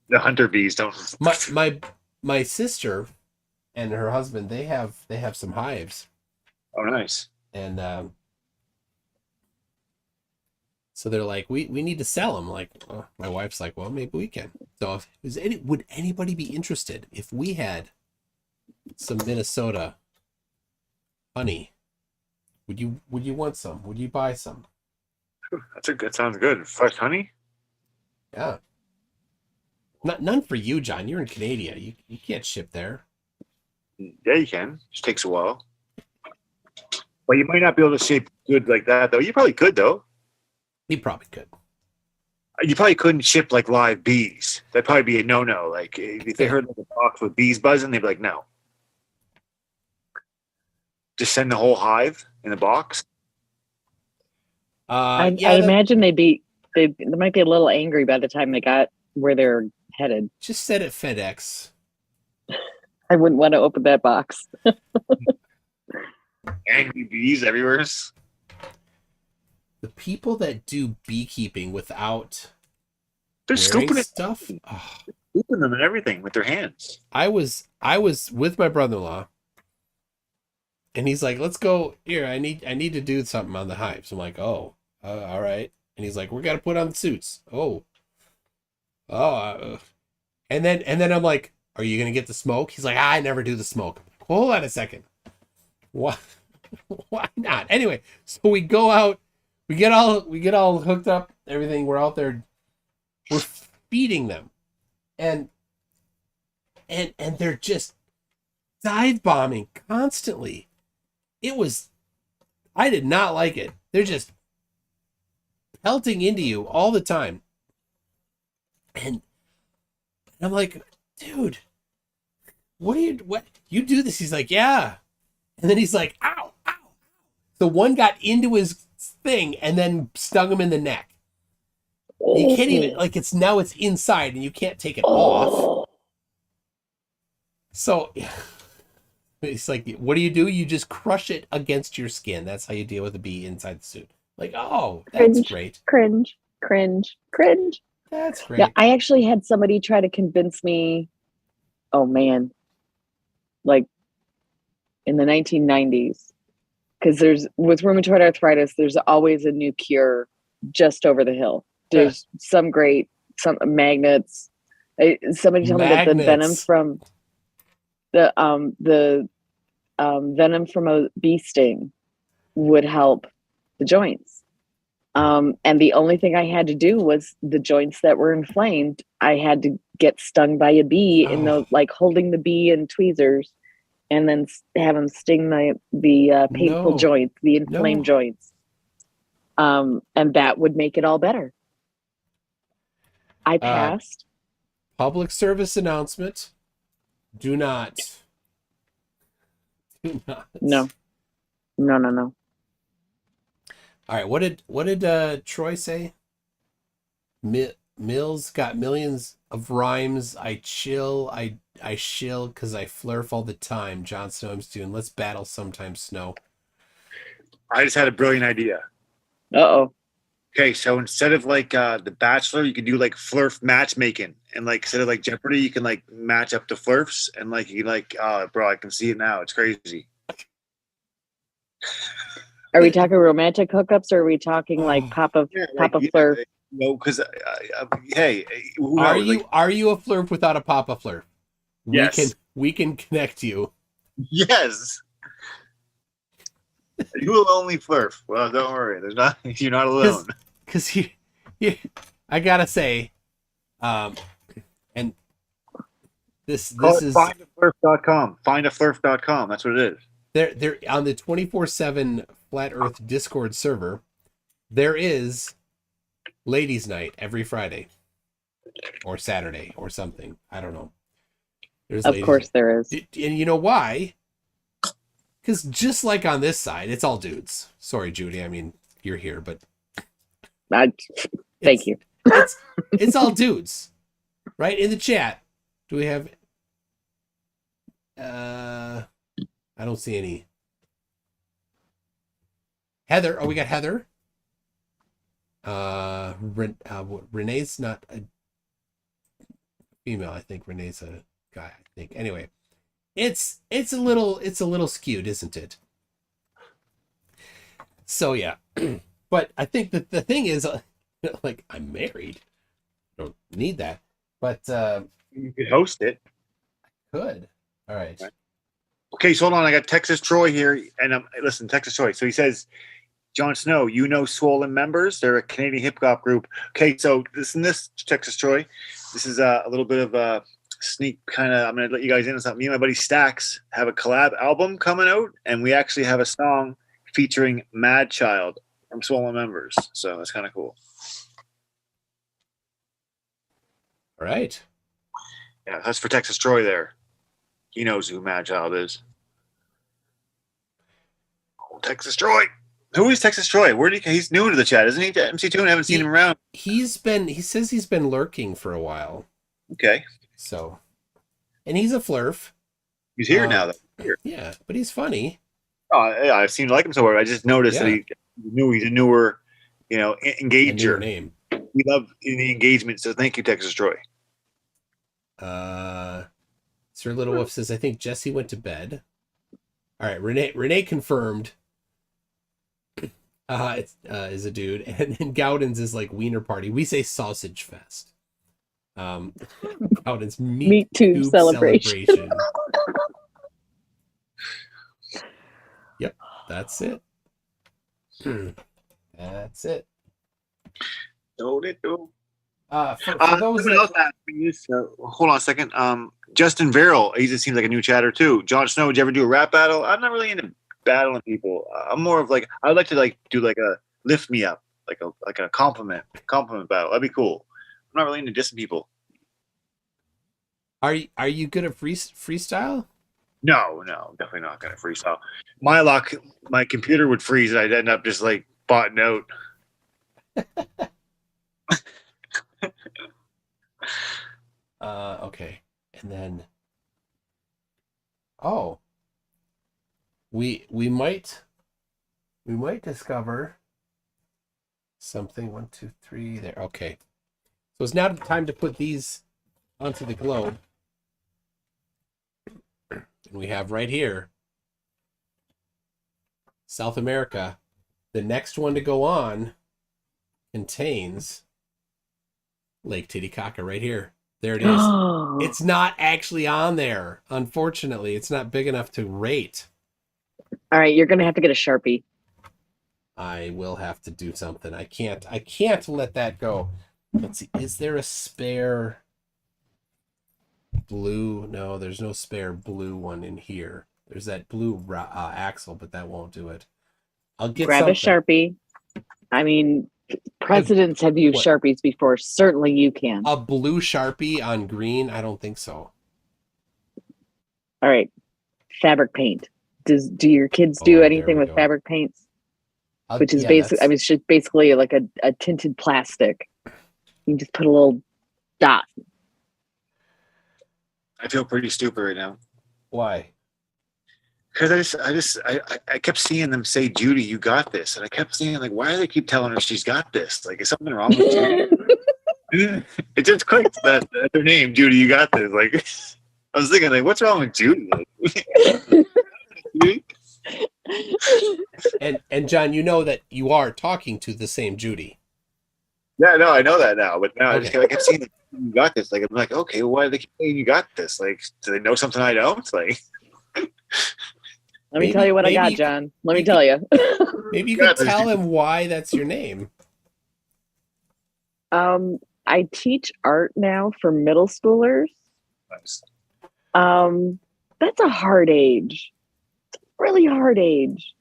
The hunter bees don't. My sister and her husband, they have some hives. Oh, nice. And so they're like, we need to sell them. Like, my wife's like, well, maybe we can. So would anybody be interested if we had some Minnesota honey? Would you want some? Would you buy some? That sounds good. Fresh honey? Yeah. None for you, John. You're in Canada. You can't ship there. Yeah, you can. Just takes a while. But you might not be able to ship good like that, though. You probably could, though. You probably could. You probably couldn't ship like live bees. That'd probably be a no-no. Like if they heard like a box with bees buzzing, they'd be like, no. Just send the whole hive in a box. I imagine they might be a little angry by the time they got where they're headed. Just set it FedEx. I wouldn't want to open that box. Angry bees everywhere. The people that do beekeeping without they're scooping stuff. Scooping them and everything with their hands. I was with my brother-in-law, and he's like, "Let's go here. I need to do something on the hives." I'm like, "Oh, all right." And he's like, "We got to put on the suits." And then I'm like, "Are you gonna get the smoke?" He's like, "I never do the smoke." Hold on a second. What? Why not? Anyway, so we go out. We get all hooked up. Everything. We're out there. We're feeding them, and they're just dive bombing constantly. I did not like it. They're just pelting into you all the time. And I'm like, dude, what you do this? He's like, yeah. And then he's like, ow, ow. The one got into his thing and then stung him in the neck. You can't even, it's inside and you can't take it off. So it's like, what do? You just crush it against your skin. That's how you deal with a bee inside the suit. Like, oh, that's great. Cringe. That's great. Yeah, I actually had somebody try to convince me, oh man, like in the 1990s, because there's with rheumatoid arthritis, there's always a new cure just over the hill. There's some magnets. Somebody told me that the venom from venom from a bee sting would help the joints. And the only thing I had to do was the joints that were inflamed, I had to get stung by a bee in the like holding the bee in tweezers and then have them sting the painful joints, the inflamed joints. And that would make it all better. I passed. Public service announcement. Do not. No. All right. What did Troy say? Mills got millions of rhymes. I chill because I flirf all the time. Jon Snow, I'm doing. Let's battle sometime, Snow. I just had a brilliant idea. Uh-oh. Okay, so instead of like The Bachelor, you could do like flirf matchmaking, and like instead of like Jeopardy, you can like match up the flirfs, and like you like, oh, bro, I can see it now. It's crazy. Are we talking romantic hookups, or are we talking like Papa Flurf? No, because hey, are you a flirf without a Papa Flurf? Yes, we can connect you. Yes. You will only flirf. Well, don't worry. You're not alone. Because I gotta say, and this is findaflirf.com. Findaflirf.com. That's what it is. They're on the 24/7 Flat Earth Discord server. There is ladies' night every Friday or Saturday or something. I don't know. Of course there is. And you know why? Because just like on this side, it's all dudes. Sorry, Judy. I mean, you're here, but thank you. It's all dudes, right? In the chat, do we have? I don't see any. Heather. Oh, we got Heather. Renee's not a female. I think Renee's a guy. I think. Anyway. It's a little skewed, isn't it? So yeah, but I think that the thing is, like, I'm married, I don't need that, but you could host it. I could. All right. Okay, so hold on. I got Texas Troy here, and listen, Texas Troy. So he says, Jon Snow, you know Swollen Members? They're a Canadian hip hop group. Okay, so listen, this Texas Troy. This is a little bit of a sneak kind of, I'm going to let you guys in on something. Me and my buddy Stax have a collab album coming out, and we actually have a song featuring Mad Child from Swollen Members. So that's kind of cool. All right. Yeah, that's for Texas Troy there. He knows who Mad Child is. Oh, Texas Troy. Who is Texas Troy? He's new to the chat, isn't he? MC2, I haven't seen him around. He says he's been lurking for a while. Okay. So, and he's a flirf. He's here now, though. Here. Yeah, but he's funny. Oh, yeah, I've seen like him somewhere. I just noticed that he's a newer, engager. Newer name. We love the engagement, so thank you, Texas Troy. Sir Little Wolf says, I think Jesse went to bed. All right, Renee confirmed. Is a dude, and Gowden's is like Wiener Party. We say Sausage Fest. Gowden's Meat Tube celebration. Yep, that's it. That's it. For those else asked me this, hold on a second. Justin Verrill, he just seems like a new chatter too. Jon Snow, would you ever do a rap battle? I'm not really into battling people. I'm more of like, I'd like to do like a lift me up, like a compliment battle. That'd be cool. I'm not really into dissing people. Are you good at freestyle? No, definitely not gonna freestyle. My luck, my computer would freeze and I'd end up just like botting out. Okay. And then we might discover something. 1, 2, 3 there. Okay. So it's now time to put these onto the globe. And we have right here South America. The next one to go on contains Lake Titicaca right here. There it is. It's not actually on there. Unfortunately, it's not big enough to rate. All right, you're gonna have to get a Sharpie. I will have to do something. I can't let that go. Let's see. Is there a spare blue? No, there's no spare blue one in here. There's that blue axle, but that won't do it. I'll get Grab something. a Sharpie. I mean, presidents have used What? Sharpies before. Certainly you can. A blue Sharpie on green? I don't think so. All right. Fabric paint. Do your kids Oh, do there anything we with go. fabric paints? Yeah, Which is basically, I mean, it's just basically like a tinted plastic. You just put a little dot. I feel pretty stupid right now. Why? Because I kept seeing them say, Judy, you got this. And I kept saying, like, why do they keep telling her she's got this? Like, is something wrong with Judy? It just clicked that her name, Judy, you got this. Like, I was thinking, like, what's wrong with Judy? And John, you know that you are talking to the same Judy. Yeah, no, I know that now. But now Okay. I kept saying, you got this. Like, I'm like, okay, well, why do they keep saying you got this? Like, do they know something I don't? Like, Let me tell you what I got, John. Let me tell you. Maybe you could tell him why that's your name. I teach art now for middle schoolers. nice. That's a hard age. It's a really hard age.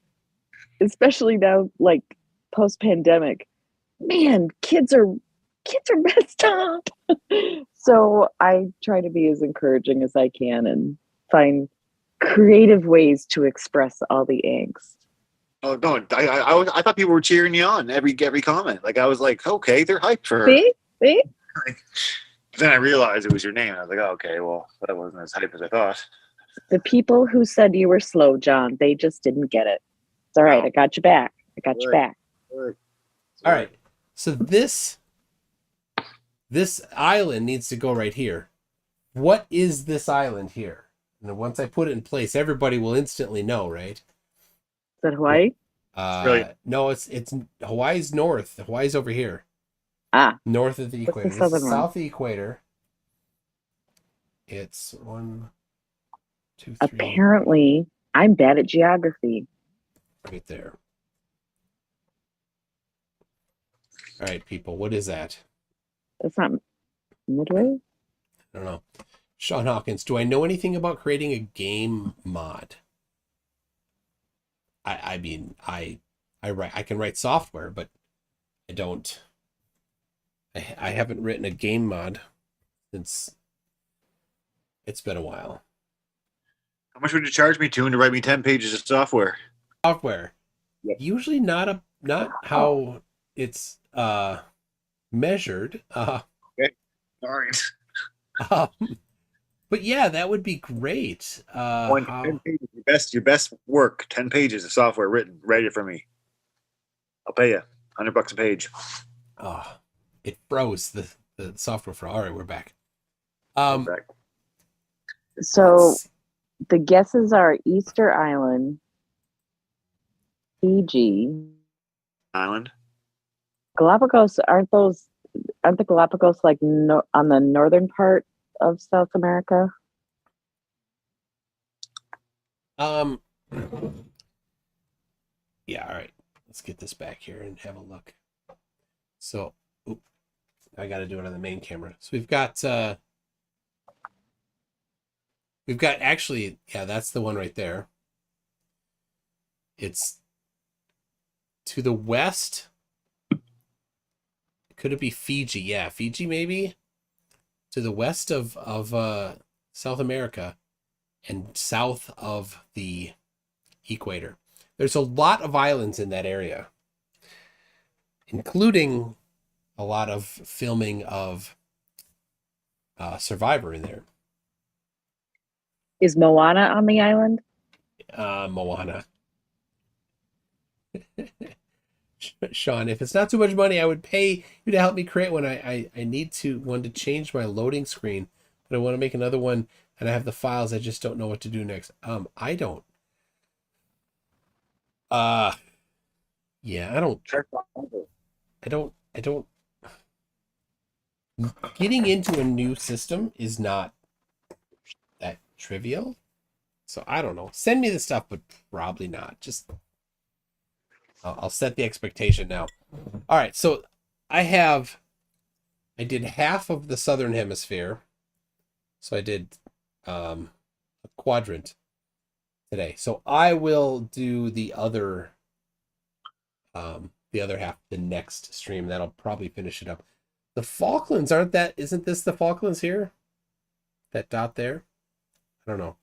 Especially now, like post-pandemic. Man, kids are messed up. So I try to be as encouraging as I can and find creative ways to express all the angst. Oh no! I thought people were cheering you on every comment. Like I was like, okay, they're hyped for her. See? Then I realized it was your name. I was like, oh, okay, well, that wasn't as hype as I thought. The people who said you were slow, John, they just didn't get it. It's all right. No. I got you back. I got you back. All right. So this island needs to go right here. What is this island here? And once I put it in place, everybody will instantly know, right? Is that Hawaii? No, it's Hawaii's north. Hawaii's over here. North of the equator. What's the southern one? South of the equator. It's 1, 2, 3. Apparently, I'm bad at geography. Right there. All right, people. What is that? That's not Midway? I don't know. Sean Hawkins, do I know anything about creating a game mod? I mean, I can write software, but I don't. I haven't written a game mod since it's been a while. How much would you charge me to write me 10 pages of software? Software, usually not how it's measured. Okay, all right. But yeah, that would be great. 10 pages, your best work. 10 pages of software written, ready for me. I'll pay you $100 a page. Oh, it froze the software for. All right, we're back. Back. So the guesses are Easter Island, Fiji, Island. Galapagos. Aren't the Galapagos like on the northern part of South America? Yeah, all right. Let's get this back here and have a look. So, I got to do it on the main camera. So we've got actually, yeah, that's the one right there. It's to the west. Could it be Fiji? Yeah, Fiji maybe. To the west of South America and south of the equator. There's a lot of islands in that area, including a lot of filming of Survivor in there. Is Moana on the island? Moana. Sean, if it's not too much money, I would pay you to help me create one. I need one to change my loading screen, but I want to make another one, and I have the files. I just don't know what to do next. I don't. Uh, yeah, I don't, getting into a new system is not that trivial. So I don't know. Send me the stuff, but probably not. Just, I'll set the expectation now. All right. So I did half of the southern hemisphere. So I did a quadrant today. So I will do the other half the next stream. That'll probably finish it up. The Falklands isn't this the Falklands here? That dot there? I don't know.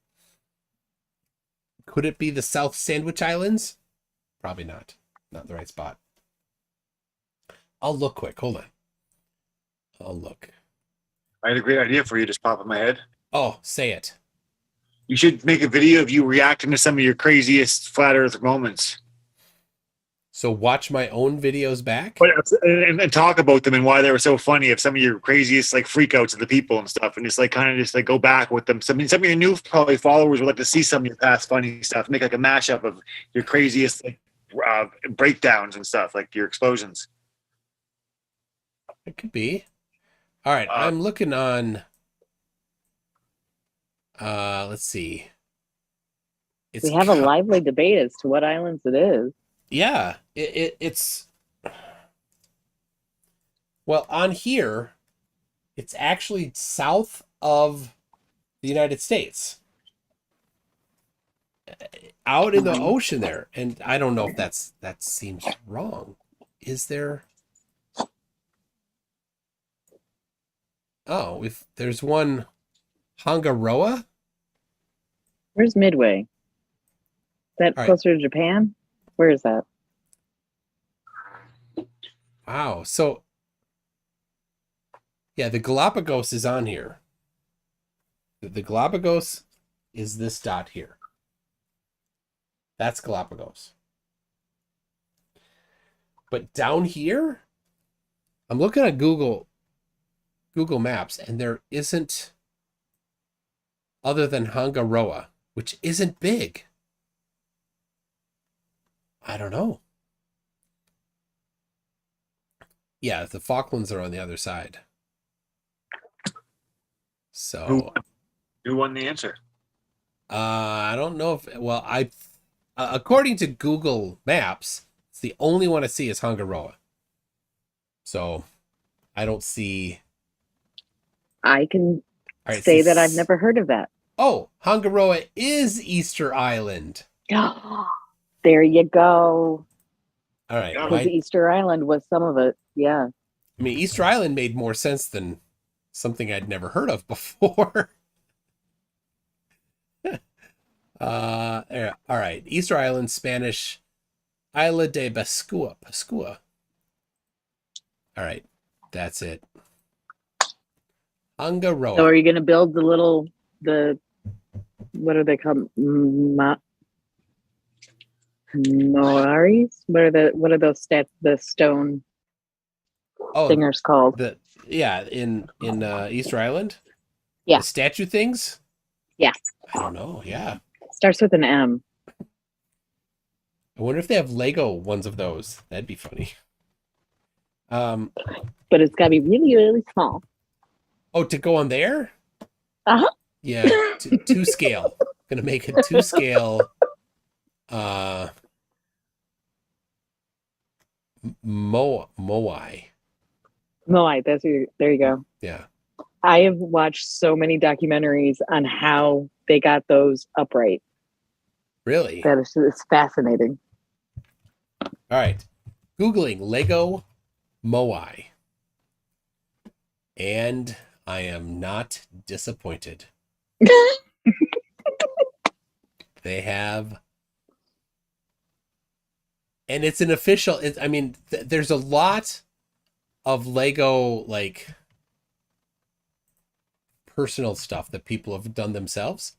Could it be the South Sandwich Islands? Probably not. Not the right spot. I'll look quick. Hold on. I'll look. I had a great idea for you, just pop in my head. Oh, say it. You should make a video of you reacting to some of your craziest flat Earth moments. So watch my own videos back? But, and talk about them and why they were so funny, of some of your craziest like freakouts of the people and stuff, and just like kind of just like go back with them. Some of your new probably followers would like to see some of your past funny stuff. Make like a mashup of your craziest like breakdowns and stuff, like your explosions. It could be. All right, I'm looking on. Let's see. We have a lively debate as to what islands it is. Yeah, it's well, on here, it's actually south of the United States, out in the ocean there, and I don't know if that seems wrong. Is there? Oh, if there's one, Hangaroa. Where's Midway? Is that All right. closer to Japan? Where is that? Wow. So, yeah, the Galapagos is on here. The Galapagos is this dot here. That's Galapagos. But down here, I'm looking at Google Maps, and there isn't, other than Hangaroa, which isn't big. I don't know. Yeah, the Falklands are on the other side. So Who won the answer? I don't know if, well, according to Google Maps, it's the only one I see is Hangaroa. So I don't see. I can say that I've never heard of that. Oh, Hangaroa is Easter Island. There you go. All right. Because Easter Island was some of it. Yeah. I mean, Easter Island made more sense than something I'd never heard of before. All right. Easter Island, Spanish, Isla de Pascua. All right. That's it. Hangaroa. So are you going to build what are they called? Moaris? What are those the stone thingers called? In Easter Island? Yeah. The statue things? Yeah. I don't know. Yeah. Starts with an M. I wonder if they have Lego ones of those. That'd be funny. But it's got to be really, really small. Oh, to go on there? Uh-huh. Yeah, two scale. Gonna make it 2 scale. Moai. There you go. Yeah. I have watched so many documentaries on how they got those upright. Really? It's fascinating. All right. Googling Lego Moai. And I am not disappointed. They have, and it's an official, there's a lot of Lego, like, personal stuff that people have done themselves.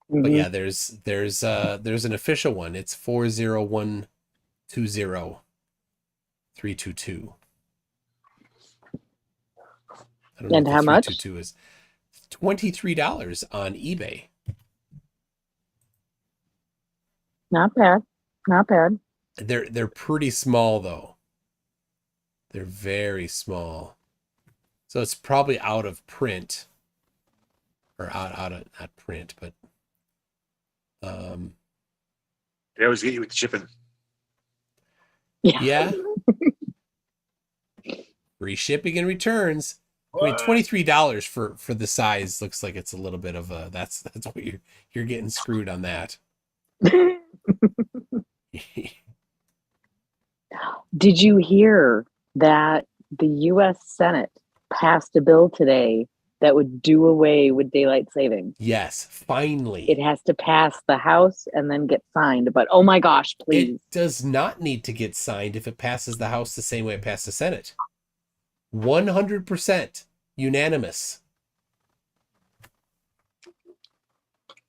Mm-hmm. But yeah, there's an official one. It's 40120-322. I don't know and how much? 322 is $23 on eBay. Not bad. Not bad. They're pretty small though. They're very small. So it's probably out of print. Or out of not print, but They always get you with shipping. yeah. Free shipping and returns. I mean, $23 for the size looks like it's a little bit of a that's what you're getting screwed on that. Did you hear that the U.S. Senate passed a bill today that would do away with daylight savings? Yes, finally. It has to pass the House and then get signed. But oh my gosh, please. It does not need to get signed if it passes the House the same way it passed the Senate. 100% unanimous.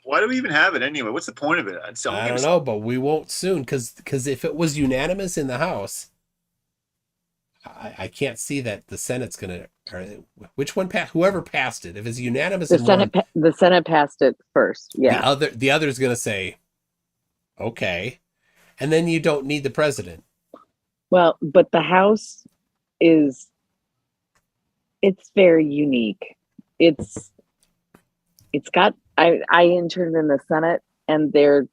Why do we even have it anyway? What's the point of it? I don't know, but we won't soon because if it was unanimous in the House, I can't see that the Senate's gonna. Or which one passed? Whoever passed it, if it's unanimous, The Senate passed it first. Yeah. The other's gonna say, okay, and then you don't need the president. Well, but the House it's very unique. It's got I interned in the Senate, and they're,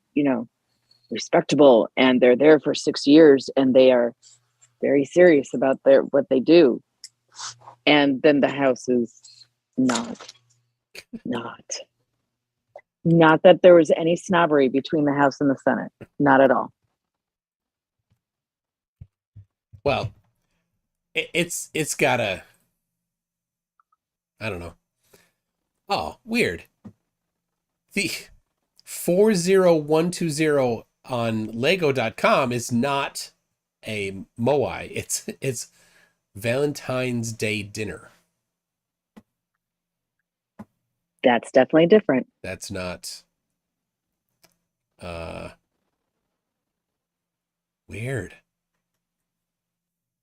respectable, and they're there for 6 years, and they are very serious about what they do. And then the House is not that there was any snobbery between the House and the Senate. Not at all. Well, it's got a, I don't know. Oh, weird. The 40120 on Lego.com is not a Moai. It's Valentine's Day dinner. That's definitely different. That's not weird.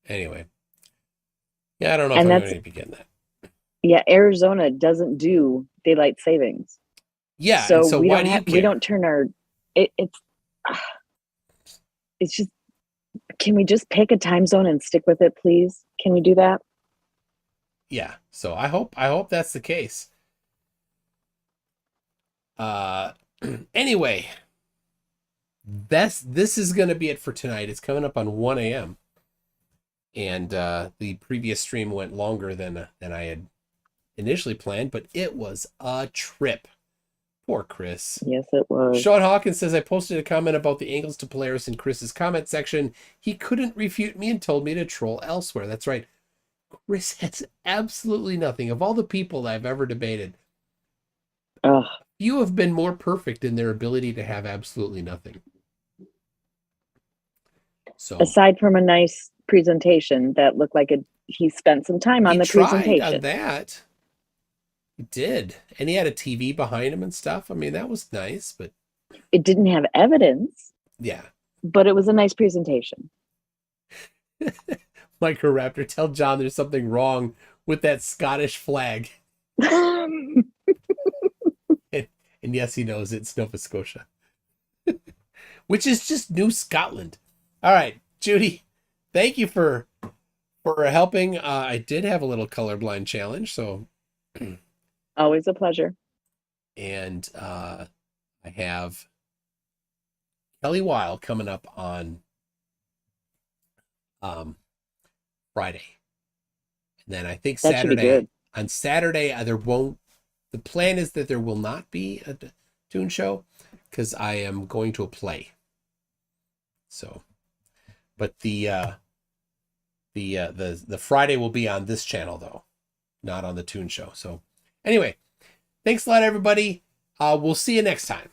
Anyway. Yeah, I don't know if I'm going to be getting that. Yeah, Arizona doesn't do daylight savings. Yeah, so we why don't do you care? We don't turn our it's just, can we just pick a time zone and stick with it, please? Can we do that? Yeah. So I hope that's the case. Anyway, this is going to be it for tonight. It's coming up on 1 a.m. And the previous stream went longer than I had initially planned, but it was a trip. Poor Chris. Yes, it was. Sean Hawkins says, I posted a comment about the angles to Polaris in Chris's comment section. He couldn't refute me and told me to troll elsewhere. That's right. Chris has absolutely nothing. Of all the people I've ever debated, you have been more perfect in their ability to have absolutely nothing. So, aside from a nice presentation that looked like he spent some time on the presentation. On that. He did. And he had a TV behind him and stuff. I mean, that was nice, but it didn't have evidence. Yeah. But it was a nice presentation. Microraptor, tell John there's something wrong with that Scottish flag. And yes, he knows it's Nova Scotia. Which is just New Scotland. All right, Judy, thank you for helping. I did have a little colorblind challenge, so always a pleasure. And I have Kelly Weil coming up on Friday. And then I think Saturday. On Saturday, the plan is that there will not be a Toon Show because I am going to a play. So, but the Friday will be on this channel though, not on the Toon Show. So anyway, thanks a lot, everybody. We'll see you next time.